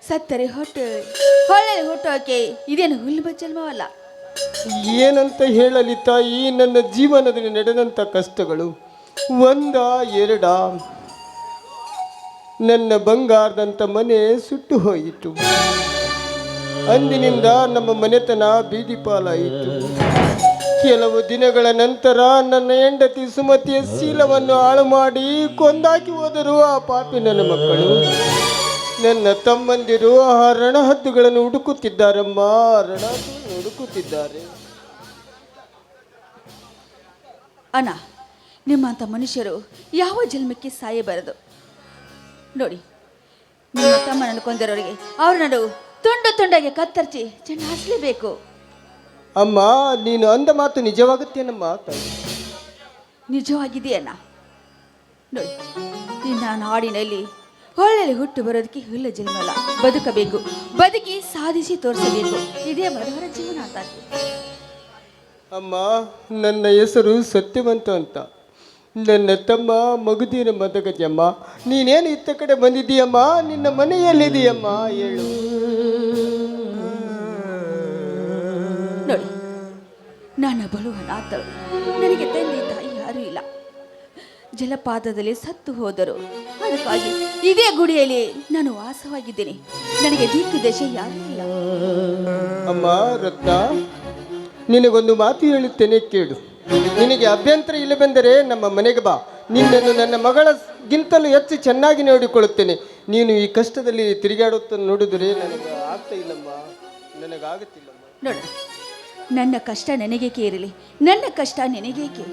ಸತ್ತರೆ ಹೊಳ್ಳೆ ಹುಟ್ಟೋಕೆ ಇದೇನು ಹುಲ್ಲು ಜನ್ಮವಲ್ಲ. ಏನಂತ ಹೇಳಲಿ ತಾಯಿ, ನನ್ನ ಜೀವನದಲ್ಲಿ ನಡೆದಂಥ ಕಷ್ಟಗಳು ಒಂದ ಎರಡ. ನನ್ನ ಬಂಗಾರದಂಥ ಮನೆ ಸುಟ್ಟು ಹೋಯಿತು. ಅಂದಿನಿಂದ ನಮ್ಮ ಮನೆತನ ಬೀದಿ ಪಾಲಾಯಿತು. ಕೆಲವು ದಿನಗಳ ನಂತರ ನನ್ನ ಹೆಂಡತಿ ಸುಮತಿಯ ಶೀಲವನ್ನು ಹಾಳು ಮಾಡಿ ಕೊಂದಾಕಿ ಹೋದರು ಆ ಪಾಪಿ ನನ್ನ ಮಕ್ಕಳು. ನನ್ನ ತಮ್ಮಂದಿರು ಆ ರಣಹದ್ದುಗಳನ್ನು ಹುಡುಕುತ್ತಿದ್ದಾರಮ್ಮ, ರಣಹದ್ದುಗಳನ್ನು ಹುಡುಕುತ್ತಿದ್ದಾರೆ. ಅಣ್ಣ, ನಿಮ್ಮಂಥ ಮನುಷ್ಯರು ಯಾವ ಜನ್ಮಕ್ಕೆ ಸಾಯಬಾರದು. ನೋಡಿ, ನಿಮ್ಮ ತಮ್ಮನನ್ನು ಕೊಂದರೋರಿಗೆ ಅವರನ್ನು ತುಂಡು ತುಂಡಾಗಿ ಕತ್ತರಿಸಿ ಚೆನ್ನಾಗಿಸಲೇಬೇಕು. ಅಮ್ಮ, ನೀನು ಅಂದ ಮಾತು ನಿಜವಾಗುತ್ತೇನಮ್ಮ? ನಿಜವಾಗಿದೆಯಣ್ಣ. ನೋಡಿ, ನಿನ್ನ ನಾಡಿನಲ್ಲಿ ಹೊಳ್ಳೆಯಲ್ಲಿ ಹುಟ್ಟು ಬರೋದಕ್ಕೆ ಹುಲ್ಲ ಜನ್ಮಲ್ಲ, ಬದುಕಬೇಕು, ಬದುಕಿ ಸಾಧಿಸಿ ತೋರಿಸಬೇಕು. ಇದೇ ಬಡವರ ಜೀವನ ಅಂತ. ಅಮ್ಮ, ನನ್ನ ಹೆಸರು ಸತ್ಯವಂತ ಅಂತ. ನನ್ನ ತಮ್ಮ ಮಗುದಿನ ಮದಗಜಮ್ಮ. ನೀನೇನು ಇತ್ತ ಕಡೆ ಬಂದಿದ್ದೀಯಮ್ಮ? ನಿನ್ನ ಮನೆಯಲ್ಲಿದೆಯಮ್ಮ? ಹೇಳು. ನೋಡಿ, ನಾನು ಬಳುವ ನಾಥಳು. ನನಗೆ ತಂದೆ ತಾಯಿ ಯಾರೂ ಇಲ್ಲ. ಜಲಪಾತದಲ್ಲಿ ಸತ್ತು ಹೋದರು. ಅದಕ್ಕಾಗಿ ಇದೇ ಗುಡಿಯಲ್ಲಿ ನಾನು ವಾಸವಾಗಿದ್ದೇನೆ. ನನಗೆ ದಿಕ್ಕು ದಶೆ ಯಾರೂ ಇಲ್ಲ. ಅಮ್ಮ ರತ್ನ, ನಿನಗೊಂದು ಮಾತು ಹೇಳುತ್ತೇನೆ ಕೇಳು. ನಿನಗೆ ಅಭ್ಯಂತರ ಇಲ್ಲವೆಂದರೆ ನಮ್ಮ ಮನೆಗೆ ಬಾ. ನಿನ್ನನ್ನು ನನ್ನ ಮಗಳಗಿಂತಲೂ ಹೆಚ್ಚು ಚೆನ್ನಾಗಿ ನೋಡಿಕೊಳ್ಳುತ್ತೇನೆ. ನೀನು ಈ ಕಷ್ಟದಲ್ಲಿ ತಿರುಗಾಡುತ್ತ ನೋಡಿದರೆ ನನಗೆ ಆಗ್ತಾ ಇಲ್ಲಮ್ಮ, ನನಗಾಗುತ್ತಿಲ್ಲಮ್ಮ. ನೋಡು, ನನ್ನ ಕಷ್ಟ ನನಗೇಕೆ ಇರಲಿ, ನನ್ನ ಕಷ್ಟ ನಿನಗೇಕೆ?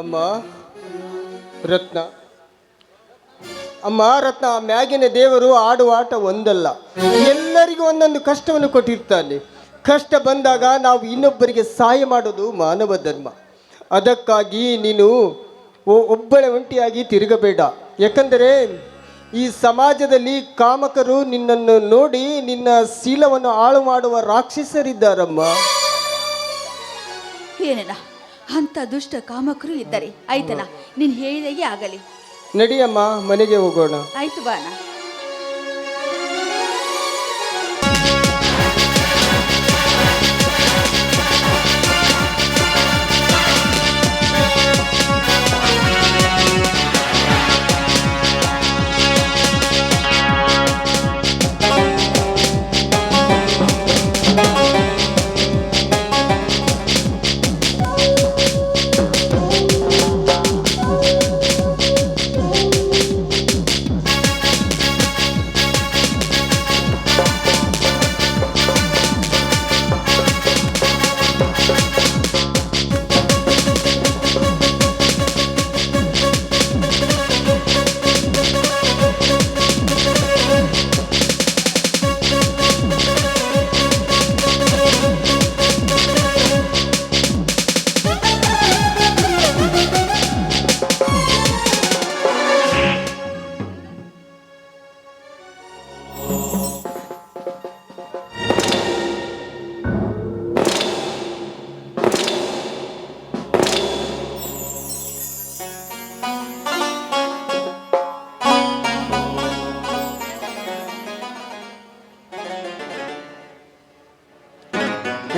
ಅಮ್ಮ ರತ್ನ, ಅಮ್ಮ ರತ್ನ, ಮ್ಯಾಗಿನ ದೇವರು ಆಡುವ ಆಟ ಒಂದಲ್ಲ. ಎಲ್ಲರಿಗೂ ಒಂದೊಂದು ಕಷ್ಟವನ್ನು ಕೊಟ್ಟಿರ್ತಾನೆ. ಕಷ್ಟ ಬಂದಾಗ ನಾವು ಇನ್ನೊಬ್ಬರಿಗೆ ಸಹಾಯ ಮಾಡೋದು ಮಾನವ ಧರ್ಮ. ಅದಕ್ಕಾಗಿ ನೀನು ಒಬ್ಬಳೆ ಒಂಟಿಯಾಗಿ ತಿರುಗಬೇಡ. ಯಾಕಂದರೆ ಈ ಸಮಾಜದಲ್ಲಿ ಕಾಮಕರು ನಿನ್ನನ್ನು ನೋಡಿ ನಿನ್ನ ಶೀಲವನ್ನು ಹಾಳು ಮಾಡುವ ರಾಕ್ಷಸರಿದ್ದಾರಮ್ಮ. ಏನಣ್ಣ, ಅಂತ ದುಷ್ಟ ಕಾಮಕರು ಇದ್ದಾರೆ. ಆಯ್ತಣ್ಣ, ನೀನು ಹೇಳಿದಾಗೆ ಆಗಲಿ. ನಡಿಯಮ್ಮ, ಮನೆಗೆ ಹೋಗೋಣ. ಆಯ್ತು ಬಾ ಅಣ್ಣ.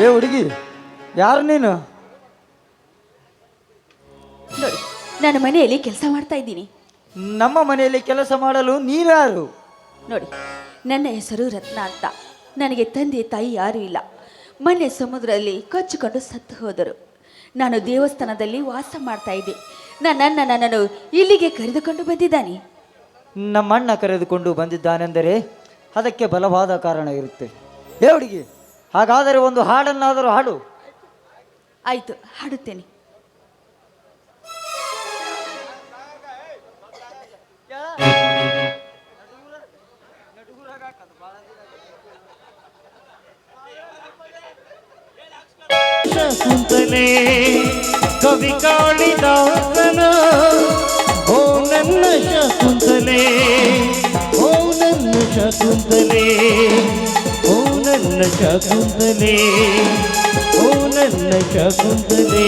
ಏ ಹುಡುಗಿ, ಯಾರು ನೀನು? ನೋಡಿ, ನಾನು ಮನೆಯಲ್ಲಿ ಕೆಲಸ ಮಾಡ್ತಾ ಇದ್ದೀನಿ. ನಮ್ಮ ಮನೆಯಲ್ಲಿ ಕೆಲಸ ಮಾಡಲು ನೀನು ಯಾರು? ನೋಡಿ, ನನ್ನ ಹೆಸರು ರತ್ನ ಅಂತ. ನನಗೆ ತಂದೆ ತಾಯಿ ಯಾರೂ ಇಲ್ಲ. ಮೊನ್ನೆ ಸಮುದ್ರದಲ್ಲಿ ಕಚ್ಚಿಕೊಂಡು ಸತ್ತು ಹೋದರು. ನಾನು ದೇವಸ್ಥಾನದಲ್ಲಿ ವಾಸ ಮಾಡ್ತಾ ಇದ್ದೆ. ನನ್ನನ್ನು ಇಲ್ಲಿಗೆ ಕರೆದುಕೊಂಡು ಬಂದಿದ್ದಾನೆ. ನಮ್ಮಣ್ಣ ಕರೆದುಕೊಂಡು ಬಂದಿದ್ದಾನೆಂದರೆ ಅದಕ್ಕೆ ಬಲವಾದ ಕಾರಣ ಇರುತ್ತೆ. ಏ ಹುಡುಗಿ, ಹಾಗಾದರೆ ಒಂದು ಹಾಡನ್ನಾದರೂ ಹಾಡು. ಆಯಿತು, ಹಾಡುತ್ತೇನೆ. ಶಕುಂತಲೆ ಕವಿ ಕಾಳಿದಾಸನ, ಓ ನನ್ನ ಶಕುಂತಲೆ, ಓ ನನ್ನ ಶಕುಂತಲೆ, ಓ ನನ್ನ ಶಕುಂತಲೆ, ಓ ನನ್ನ ಶಕುಂತಲೆ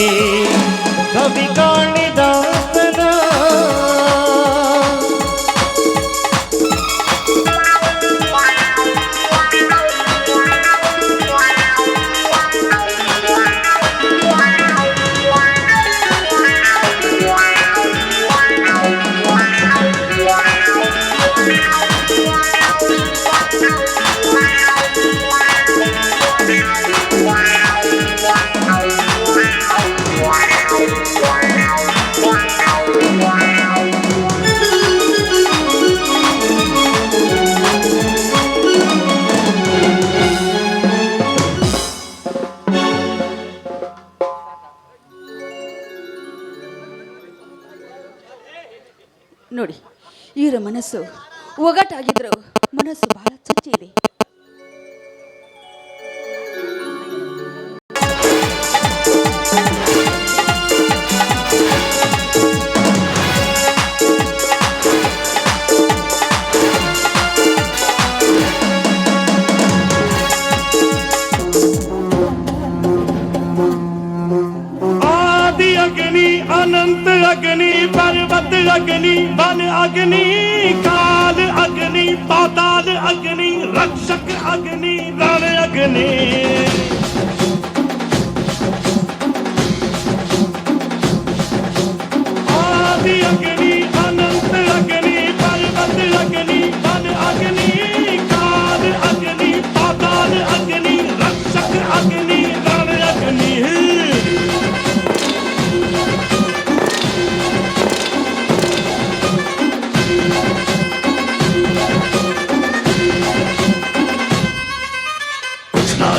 ಕವಿ ಕಾಳಿದಾಸನ. ನೋಡಿ, ಇವರ ಮನಸ್ಸು ಒಗಟಾಗಿದ್ರು ಮನಸ್ಸು ಬಹಳ ಚುಚ್ಚಿ ಇದೆ. अनंत अग्नि पर्वत अग्नि वन अग्नि काल अग्नि पाताल अग्नि रक्षक अग्नि रण अग्नि आदि अग्नि अनंत अग्नि पर्वत अग्नि वन अग्नि काल अग्नि पाताल अग्नि रक्षक अग्नि रण अग्नि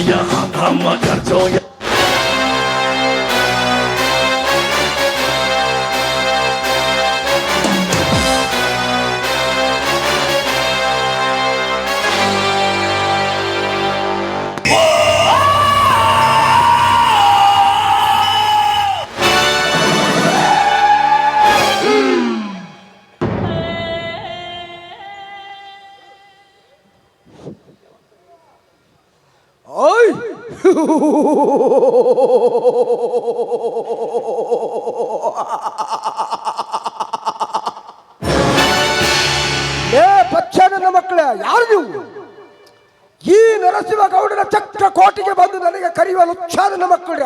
यहाँ हम कर जो ನನ್ನ ಮಕ್ಕಳೇ, ಯಾರು ನೀವು? ಈ ನರಸಿಂಹಗೌಡನ ಚಕ್ರ ಕೋಟಿಗೆ ಬಂದು ನನಗೆ ಕರೆಯುವ ಲುಚ್ಛ ನನ್ನ ಮಕ್ಕಳ.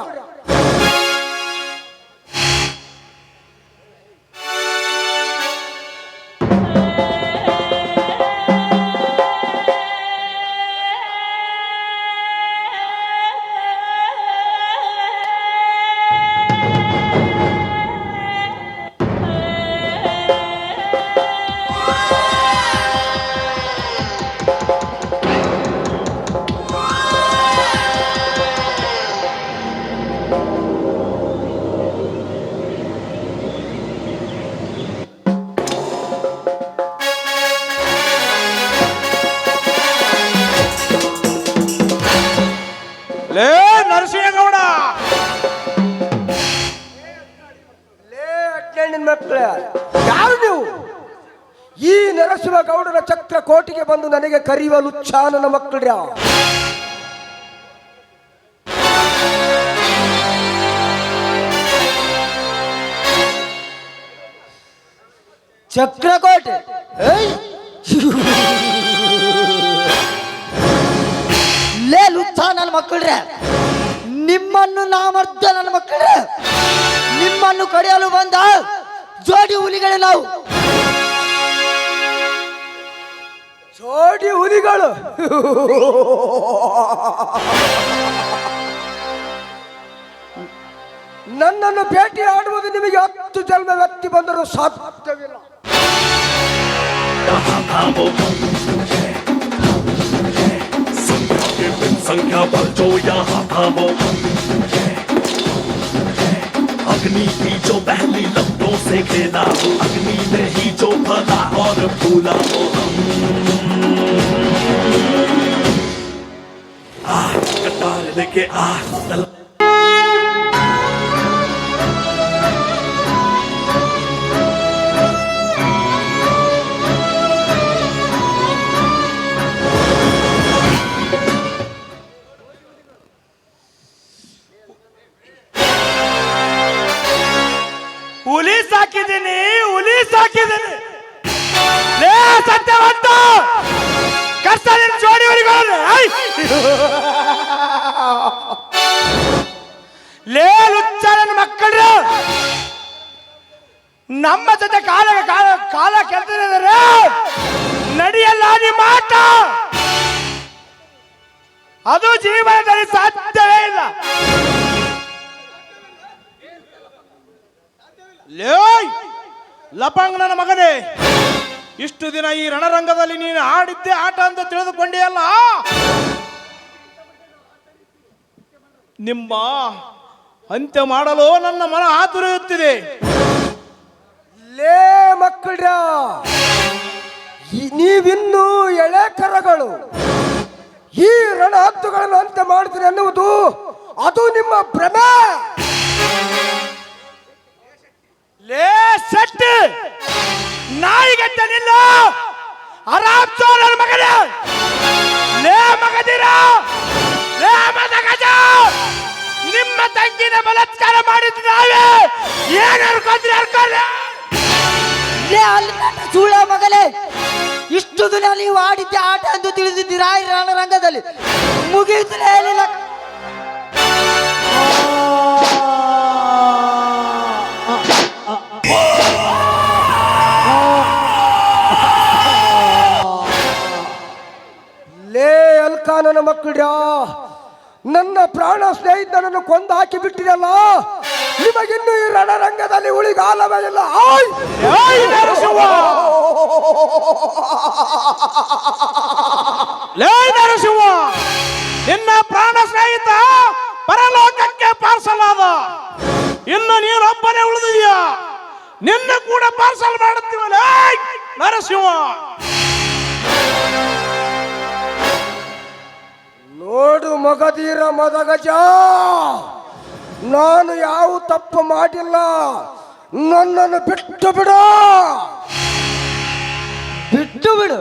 ಲೇ ನರಸಿಂಹಗೌಡ, ಲೇ ಅಜ್ಞಾನಿನ ಮಕ್ಕಳ, ಯಾರು ನೀವು? ಈ ನರಸಿಂಹಗೌಡನ ಚಕ್ರ ಕೋಟಿಗೆ ಬಂದು ನನಗೆ ಕರೆಯುವ ಲುಚ್ಛ ನನ್ನ ಮಕ್ಕಳ. ಚಕ್ರಕೋಟೆ ಲೇ ಲುಚ್ಛ ನನ್ನ ಮಕ್ಕಳ್ರೆ, ನಿಮ್ಮನ್ನು ನಾಮರ್ದ ನನ್ನ ಮಕ್ಕಳೇ, ನಿಮ್ಮನ್ನು ಕಡಿಯಲು ಬಂದ ಜೋಡಿ ಹುಲಿಗಳೇ ನಾವು. ಜೋಡಿ ಹುಲಿಗಳು ನನ್ನನ್ನು ಭೇಟಿ ಆಡುವುದು ನಿಮಗೆ 10 ಜನ್ಮ ವ್ಯಕ್ತಿ ಬಂದರೂ ಸಾಧ್ಯವಿಲ್ಲ. संख्या बढ़ जो यहाँ थामो, अग्नि की जो पहली लपटों से खेला हो, अग्नि में ही जो भला और भूला हो हम. कटार लेके आ ಹುಲಿ ಸಾಕಿದ್ದೀನಿ ಲೇ ಸತ್ಯವಂತ ಕಷ್ಟ ಜೋಡಿ ಹುಲಿಗಳು ಲೇ ಲುಚ್ಚನ ಮಕ್ಕಳು ನಮ್ಮ ಜೊತೆ ಕಾಲ ಕೆಲ್ತಿದ್ದಾರೆ ನಡೆಯಲ್ಲ ನಿಮ್ಮ ಆಟ. ಅದು ಜೀವನದಲ್ಲಿ ಸಾಧ್ಯವೇ ಇಲ್ಲ. ಲಪಂಗ್ ನನ್ನ ಮಗನೇ, ಇಷ್ಟು ದಿನ ಈ ರಣರಂಗದಲ್ಲಿ ನೀನು ಆಡಿದ್ದೆ ಆಟ ಅಂತ ತಿಳಿದುಕೊಂಡಿಯಲ್ಲ. ನಿಮ್ಮ ಅಂತ್ಯ ಮಾಡಲು ನನ್ನ ಮನ ಆತುರಿಯುತ್ತಿದೆ. ಲೇ ಮಕ್ಕಳ, ನೀವಿನ್ನೂ ಎಳೆ ಕರಗಳು. ಈ ರಣ ಹತ್ತುಗಳನ್ನು ಅಂತ್ಯ ಮಾಡ್ತೀರಿ ಎನ್ನುವುದು ಅದು ನಿಮ್ಮ ಭ್ರಮೆ. ಲೇ ಸೆಟ್ ನಾಯಿಗಂತ ನಿಲ್ಲ ಆರಾಮ್ ನನ್ನ ಮಗನೇ. ಲೇ ಮಗದಿರ, ಲೇ ಮದಗಜ, ನಿಮ್ಮ ತಂಗಿನ ಬಲಾತ್ಕಾರ ಮಾಡಿದ್ದು ನಾವೇ. ಏನು ಅನ್ಕೊಂಡ್ರಿ ಅನ್ಕೊಳ್ಳಿ. ಲೇ ಸುಳ್ಳ ಮಗಲೇ, ಇಷ್ಟು ದಿನ ನೀವು ಆಡಿದ್ದೆ ಆಟ ಎಂದು ತಿಳಿದಿದ್ದೀರಾ ಈ ರಣರಂಗದಲ್ಲಿ? ಮುಗಿಯುತ್ತಲೇ ಹೇಳಿಲ್ಲ. ಲೇ ಅಲ್ಕಾನನ ಮಕ್ಕಳ, ನನ್ನ ಪ್ರಾಣ ಸ್ನೇಹಿತನನ್ನು ಕೊಂದು ಹಾಕಿ ಬಿಟ್ಟಿರಲ್ಲ, ನಿಮಗಿನ್ನು ಈ ರಣರಂಗದಲ್ಲಿ ಉಳಿಗಾಲವೇ ಇಲ್ಲ. ಲೇ ನರಸಿಂಹ, ನಿನ್ನ ಪ್ರಾಣ ಸ್ನೇಹಿತ ಪರಲೋಕಕ್ಕೆ ಪಾರ್ಸಲಾದ. ಇನ್ನು ನೀನೊಬ್ಬನೇ ಉಳಿದಿದೀಯಾ, ನಿನ್ನ ಕೂಡ ಪಾರ್ಸಲ್ ಮಾಡುತ್ತೀವಲ್ಲ ನರಸಿಂಹ. ನೋಡು ಮಗಧೀರ ಮದಗಜ, ನಾನು ಯಾವ ತಪ್ಪು ಮಾಡಿಲ್ಲ. ನನ್ನನ್ನು ಬಿಟ್ಟು ಬಿಡು. ಬಿಟ್ಟು ಬಿಡು.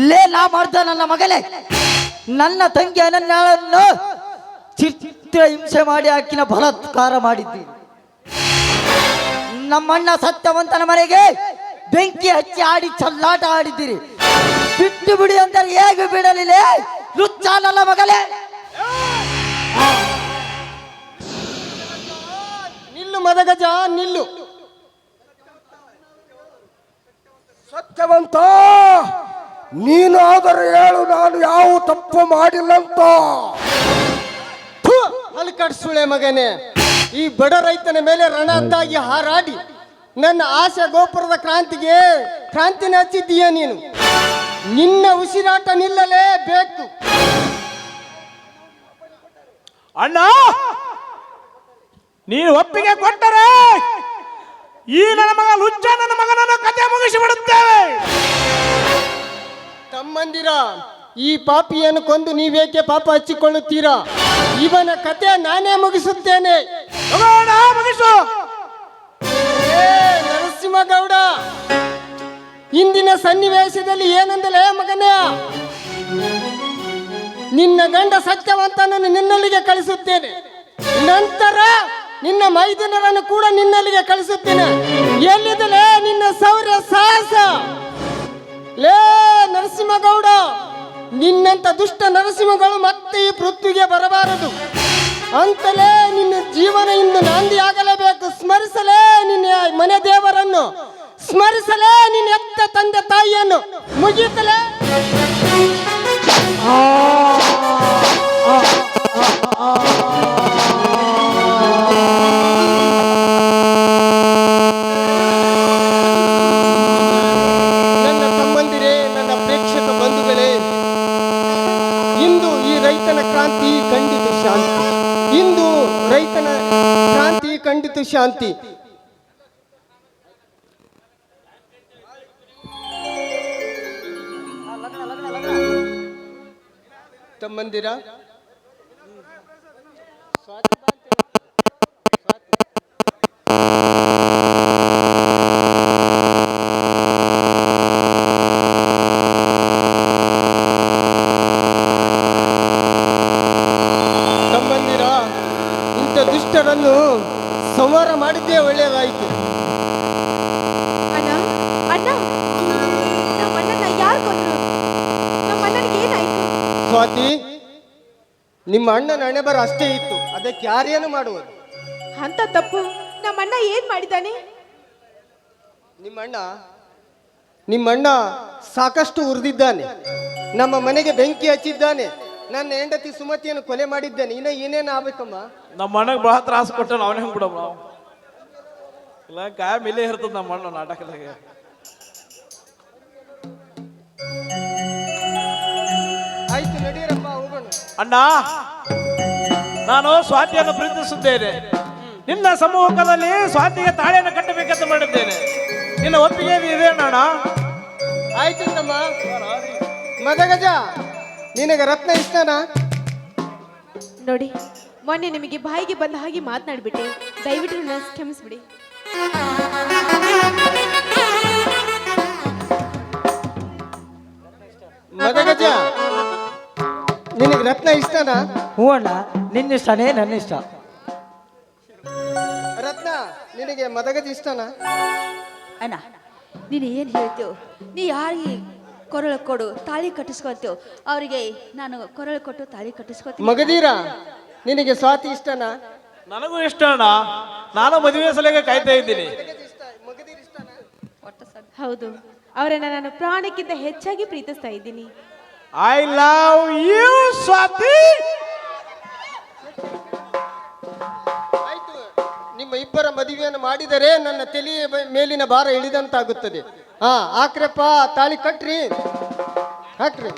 ಲೇ ನಾ ಮಾಡ್ದ ನನ್ನ ಮಗಲೇ, ನನ್ನ ತಂಗಿ ಅನನ್ಯಳನ್ನು ಚಿತ್ರ ಹಿಂಸೆ ಮಾಡಿ ಆಕಿನ ಬಲಾತ್ಕಾರ ಮಾಡಿದ್ದೀರಿ. ನಮ್ಮಣ್ಣ ಸತ್ಯವಂತನ ಮನೆಗೆ ಬೆಂಕಿ ಹಚ್ಚಿ ಆಡಿ ಚಲ್ಲಾಟ ಆಡಿದ್ದೀರಿ. ಬಿಟ್ಟು ಬಿಡಿ ಅಂತಾರೆ ಹೇಗೆ ಬಿಡಲಿಲ್ಲ? ಲುಚ್ಚಾನಲ್ಲ ಮಗಲೇ. ನಿಲ್ಲು ಮದಗಜ ನಿಲ್ಲು. ಸತ್ಯವಂತ, ನೀನಾದರೂ ಹೇಳು, ನಾನು ಯಾವ ತಪ್ಪು ಮಾಡಿಲ್ಲಂತ. ಹಲ್ಕಟ್ ಸುಳೆ ಮಗನೇ, ಈ ಬಡ ರೈತನ ಮೇಲೆ ರಣದ್ದಾಗಿ ಹಾರಾಡಿ ನನ್ನ ಆಸೆ ಗೋಪುರದ ಕ್ರಾಂತಿನ ಹಚ್ಚಿದ್ದೀಯ ನೀನು. ನಿನ್ನ ಉಸಿರಾಟ ನಿಲ್ಲಲೇಬೇಕು. ಅಣ್ಣ, ನೀನು ಒಪ್ಪಿಗೆ ಕೊಟ್ಟರೆ ಈ ನನ್ನ ಮಗ ಲುಚ್ಚ ನನ್ನ ಮಗನನ್ನು ಕತೆ ಮುಗಿಸಿಬಿಡುತ್ತೇವೆ. ತಮ್ಮಂದಿರ, ಈ ಪಾಪಿಯನ್ನು ಕೊಂದು ನೀವೇಕೆ ಪಾಪ ಹಚ್ಚಿಕೊಳ್ಳುತ್ತೀರಾ? ಇವನ ಕತೆ ನಾನೇ ಮುಗಿಸುತ್ತೇನೆ. ಮುಗಿಸು. ನರಸಿಂಹಗೌಡ, ಇಂದಿನ ಸನ್ನಿವೇಶದಲ್ಲಿ ಏನಂದಲೇ ಮಗನೇ? ನಿನ್ನ ಗಂಡ ಸತ್ಯವಂತನನ್ನು ನಿನ್ನಲ್ಲಿಗೆ ಕಳಿಸುತ್ತೇನೆ. ನಂತರ ನಿನ್ನ ಮೈದುನರನ್ನು ಕೂಡ ನಿನ್ನಲ್ಲಿಗೆ ಕಳಿಸುತ್ತೇನೆ. ಎಲ್ಲಿದಲೇ ನಿನ್ನ ಶೌರ್ಯ ಸಾಹಸ? ಲೇ ನರಸಿಂಹಗೌಡ, ನಿನ್ನಂತ ದುಷ್ಟ ನರಸಿಂಹಗಳು ಮತ್ತೆ ಈ ಪೃಥ್ವಿಗೆ ಬರಬಾರದು ಅಂತಲೇ ನಿನ್ನ ಜೀವನ ಇಂದು ನಾಂದಿ ಆಗಲೇಬೇಕು. ಸ್ಮರಿಸಲೇ ನಿನ್ನ ಮನೆ ದೇವರನ್ನು, ಸ್ಮರಿಸಲೇ ನಿನ್ನ ಎತ್ತ ತಂದೆ ತಾಯಿಯನ್ನು. ಮುಗಿಯುತ್ತಲೇ ನನ್ನ ತಮ್ಮಂದಿರೇ, ನನ್ನ ಪ್ರೇಕ್ಷಕ ಬಂಧುಗಳೇ, ಇಂದು ಈ ರೈತನ ಕ್ರಾಂತಿ ಖಂಡಿತ ಶಾಂತಿ. ಇಂದು ರೈತನ ಕ್ರಾಂತಿ ಖಂಡಿತ ಶಾಂತಿ. ತಮ್ಮಂದಿರ, ತಮ್ಮಂದಿರ, ಇಂಥ ದುಷ್ಟರನ್ನು ಸಂಹಾರ ಮಾಡಿದ್ದೇ ಒಳ್ಳೆಯದಾಯಿತು. ಅಣ್ಣ ಅಣ್ಣ, ನಮ್ಮ ಅಣ್ಣನ ಯಾರು ಕೊಂದ್ರು? ನಮ್ಮ ಅಣ್ಣನಿಗೆ ಏನಾಯ್ತು? ಸ್ವಾತಿ, ನಿಮ್ಮ ಅಣ್ಣನ ಹಣೆ ಬರ ಅಷ್ಟೇ ಇತ್ತು, ಅದಕ್ಕೆ ಯಾರೇನು ಮಾಡುವುದು? ಅಂತ ತಪ್ಪು ನಮ್ಮ ಅಣ್ಣ ಏನ್ ಮಾಡಿದ್ದಾನೆ? ನಿಮ್ಮಣ್ಣ ಸಾಕಷ್ಟು ಉರಿದಿದ್ದಾನೆ, ನಮ್ಮ ಮನೆಗೆ ಬೆಂಕಿ ಹಚ್ಚಿದ್ದಾನೆ, ನನ್ನ ಹೆಂಡತಿ ಸುಮತಿಯನ್ನು ಕೊಲೆ ಮಾಡಿದ್ದಾನೆ. ಇನ್ನ ಏನೇನು ಆಗ್ಬೇಕಮ್ಮ? ನಮ್ಮ ಅಣ್ಣಗೆ ಬಹಳ ತ್ರಾಸ ಕೊಟ್ಟ ಅವನೇ ಹಂಗೆ ಬಿಡಮ್ಮ ನಾವು. ಇಲ್ಲ ಕಾಯ ಮೇಲೆ ಇರ್ತದ ನಮ್ಮ ಅಣ್ಣ ನಾಟಕದಾಗ. ಆಯ್ತು, ನಡೀರಪ್ಪ, ಹೋಗೋಣ. ಅಣ್ಣ, ನಾನು ಸ್ವಾತಿಯನ್ನು ಪ್ರೀತಿಸುತ್ತೇನೆ. ನಿನ್ನ ಸಮ್ಮುಖದಲ್ಲಿ ಸ್ವಾತಿಗೆ ತಾಳಿಯನ್ನು ಕಟ್ಟಬೇಕಂತ ಮಾಡಿದ್ದೇನೆ. ನಿನ್ನ ಒಪ್ಪಿಗೆ ಇದೆ ಅಣ್ಣ? ಆಯ್ತು ತಮ್ಮ. ಮದಗಜ, ನಿನಗೆ ರತ್ನ ಇಷ್ಟನಾ? ನೋಡಿ, ಮೊನ್ನೆ ನಿಮಗೆ ಬಾಯಿಗೆ ಬಂದ ಹಾಗೆ ಮಾತನಾಡ್ಬಿಟ್ಟೆ, ದಯವಿಟ್ಟು ನನ್ನ ಕ್ಷಮಿಸ್ಬಿಡಿ. ಮದಗಜ, ನಿನಗೆ ರತ್ನ ಇಷ್ಟನಾ? ಹ್ಞೂ ಅಣ್ಣ, ನಿನ್ನಿಷ್ಟನೇ ನನ್ನ ಇಷ್ಟ. ರತ್ನ, ನಿನಗೆ ಮದಗಜ ಇಷ್ಟನಾ? ಅಣ್ಣ, ನೀನು ಏನು ಹೇಳ್ತೀಯೋ, ನೀ ಯಾರಿಗೆ ಕೊರಳು ಕೊಡು ತಾಳಿ ಕಟ್ಟಿಸ್ಕೊತೀವೋ ಅವರಿಗೆ ನಾನು ಕೊರಳು ಕೊಟ್ಟು ತಾಳಿ ಕಟ್ಟಿಸ್ಕೊತೀನಿ. ಮಗದೀರ, ನಿನಗೆ ಸ್ವಾತಿ ಇಷ್ಟನಾ? ನನಗೂ ಇಷ್ಟ ಅಣ್ಣ. ನಾನು ಮದುವೆ ಸಲಗೆ ಕಾಯ್ತಾ ಇದ್ದೀನಿ. ಹೌದು, ಅವರನ್ನ ನಾನು ಪ್ರಾಣಕ್ಕಿಂತ ಹೆಚ್ಚಾಗಿ ಪ್ರೀತಿಸ್ತಾ ಇದ್ದೀನಿ. I love you Swathi. ಆಯ್ತು, ನಿಮ್ಮ ಇಬ್ಬರ ಮದುವೆಯನ್ನು ಮಾಡಿದರೆ ನನ್ನ ತಲೆಯ ಮೇಲಿನ ಭಾರ ಇಳಿದಂತಾಗುತ್ತದೆ. ಹಾ, ಹಾಕ್ರಪ್ಪ, ತಾಳಿ ಕಟ್ರಿ, ಹಾಕ್ರಿ.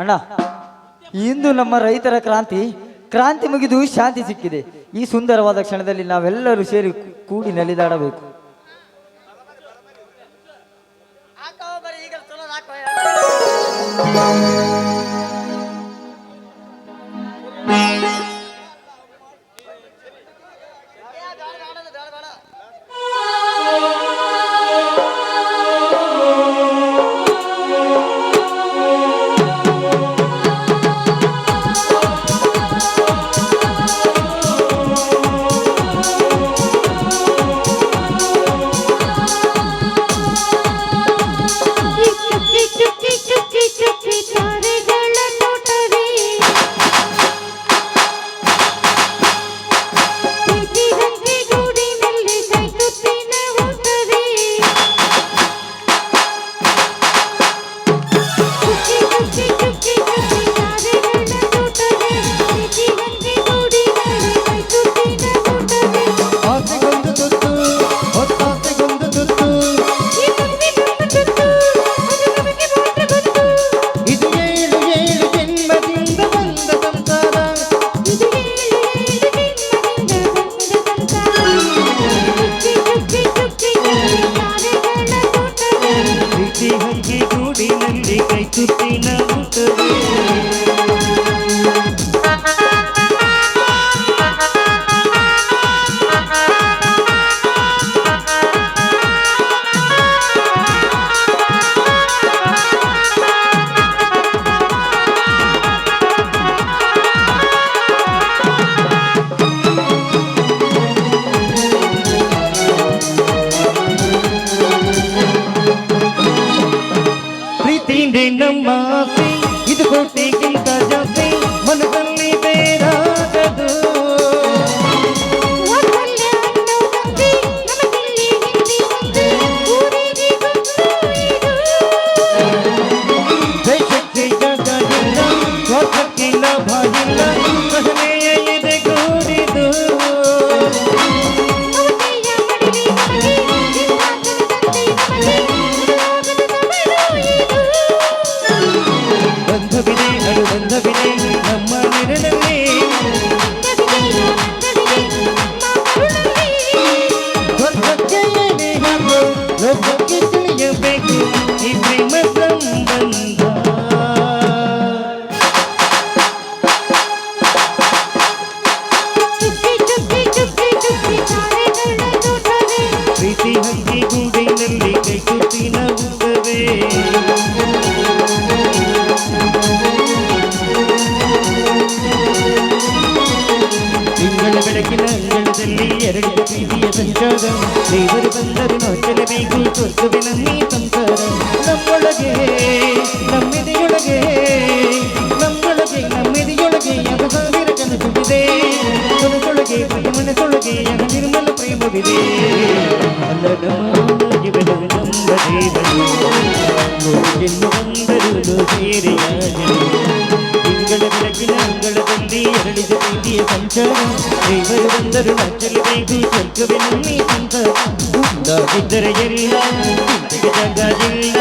ಅಣ್ಣ, ಇಂದು ನಮ್ಮ ರೈತರ ಕ್ರಾಂತಿ ಮುಗಿದು ಶಾಂತಿ ಸಿಕ್ಕಿದೆ. ಈ ಸುಂದರವಾದ ಕ್ಷಣದಲ್ಲಿ ನಾವೆಲ್ಲರೂ ಸೇರಿ ಕೂಡಿ ನಲಿದಾಡಬೇಕು. ಚುಕ್ಕಿ ಚುಕ್ಕಿ ಚುಕ್ಕಿ ಚುಕ್ಕಿ ಬೆಳಕಿನ ಅಂಗಳದಲ್ಲಿ ಎರಡು ಪ್ರೀತಿಯ ಸಂಚಾರ ದೇವರು ಬಂದರು ನೋಚಲೇಬೇಕು ಸ್ವರ್ಗವೇ ನಮ್ಮಿ ಸಂಸಾರ ನಮ್ಮೊಳಗೆ ನಮ್ಮೆದೆಯೊಳಗೆ ನಮ್ಮೆದೆಯೊಳಗೆ ಯಾವ ಸಾವಿರ ಕನಸುವಿದೆ ಮನಸೊಳಗೆ ಮನಸೊಳಗೆ ಯಾವ ನಿರ್ಮಲ ಪ್ರೇಮವಿದೆ ಅಲ್ಲ ನಮ್ಮ ಜೀವನವು ನಮ್ಮ ದೇವರು ಎಂದು ಬಂದರು ಸೇರೆಯಾಗಲು ತಿಂಗಳ ಬೆಳಕಿನ ಅಂಗಳದಲ್ಲಿ ಎರಡಿದ ಪ್ರೀತಿಯ ಸಂಚಾರ ದೇವರು ಬಂದರು ನಚ್ಚಲೇಬೇಕು ಸ್ವರ್ಗವೇ ನಮ್ಮಿ ಸಂಸಾರ ಒಂದಾಗಿದ್ದರೆ ಎಲ್ಲ ಚಿಂತೆಗೆ ಜಾಗವಿಲ್ಲ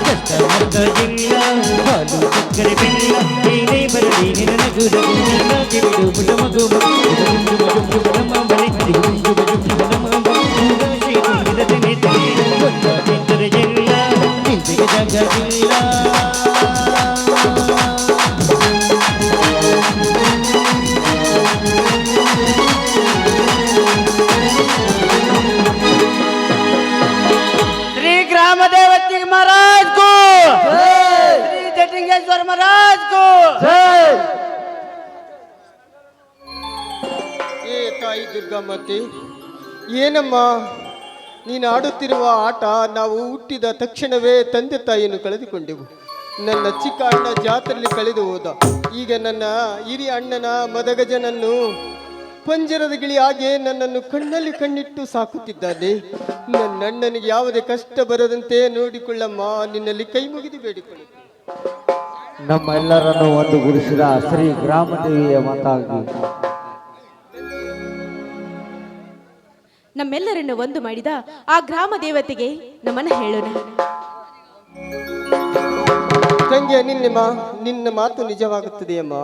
ಕಷ್ಟ ಮರ್ಗವಿಲ್ಲ ಹಾಲು ಸಕ್ಕರೆ ಬೆಲ್ಲ ಏನೇ ಬರಲಿ ನಿನ್ನ ನಗುರವು ನಿನ್ನಾಗಿ ಬಿಡು ಪುಟ ಮಗು ಒಂದಾಗಿದ್ದರೆ ಎಲ್ಲ ಚಿಂತೆಗೆ ಜಾಗವಿಲ್ಲ श्री ग्राम देवती महाराज को श्री जटिंगेश्वर महाराज को ಏ ತಾಯಿ ದುರ್ಗಾಮಾತೆ, ಏನಮ್ಮ ನೀನು ಆಡುತ್ತಿರುವ ಆಟ? ನಾವು ಹುಟ್ಟಿದ ತಕ್ಷಣವೇ ತಂದೆ ತಾಯಿಯನ್ನು ಕಳೆದುಕೊಂಡೆವು. ನನ್ನ ಚಿಕ್ಕ ಅಣ್ಣ ಜಾತ್ರೆಯಲ್ಲಿ ಕಳೆದು ಹೋದ. ಈಗ ನನ್ನ ಹಿರಿಯ ಅಣ್ಣನ ಮದಗಜನನ್ನು ಪಂಜರದ ಗಿಳಿ ಹಾಗೆ ನನ್ನನ್ನು ಕಣ್ಣಲ್ಲಿ ಕಣ್ಣಿಟ್ಟು ಸಾಕುತ್ತಿದ್ದಾನೆ. ನನ್ನ ಅಣ್ಣನಿಗೆ ಯಾವುದೇ ಕಷ್ಟ ಬರದಂತೆ ನೋಡಿಕೊಳ್ಳಮ್ಮ, ನಿನ್ನಲ್ಲಿ ಕೈ ಮುಗಿದು ಬೇಡಿಕೊಳ್ಳುತ್ತೇನೆ. ನಮ್ಮೆಲ್ಲರನ್ನು ಒಂದು ಗುರುಸಿದ ಶ್ರೀ ಗ್ರಾಮದೇವಿಯ ಮಾತಾಗಿ ನಮ್ಮೆಲ್ಲರನ್ನು ಒಂದು ಮಾಡಿದ ಆ ಗ್ರಾಮ ದೇವತೆಗೆ ನಮನ ಹೇಳೋಣ. ತಂಗಿಯ ನಿನ್ನ ಮಾತು ನಿಜವಾಗುತ್ತದೆಯಮ್ಮ.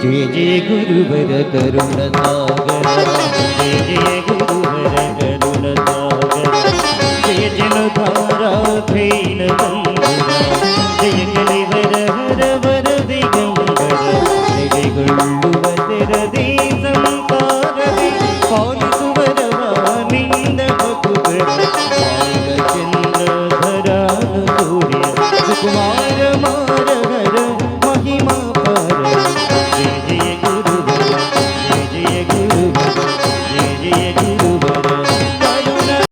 ಜಯ ಜಯ ಗುರುವರ ಕರುಣ ಸಾಗರ ಜಯ ಜಯ ಗುರುವರ ಕರುಣ ಸಾಗರ ಜಯ ಜನಧಾರಾ ಭೈನ ಜಯ ಕಲಿವರ ಹರವರ ದಿಗಂಬರ ಜಯಗೊಳ್ಳುವ ತೆರದೇ ಸಂಸಾರವೇ ಪಾಲಿಸುವರವ ನಿಂದ ಭಕುಬರ ಚಂದ್ರಧರಾನು ಸೂರ್ಯ ಸುಕುಮಾರ ಮಾರ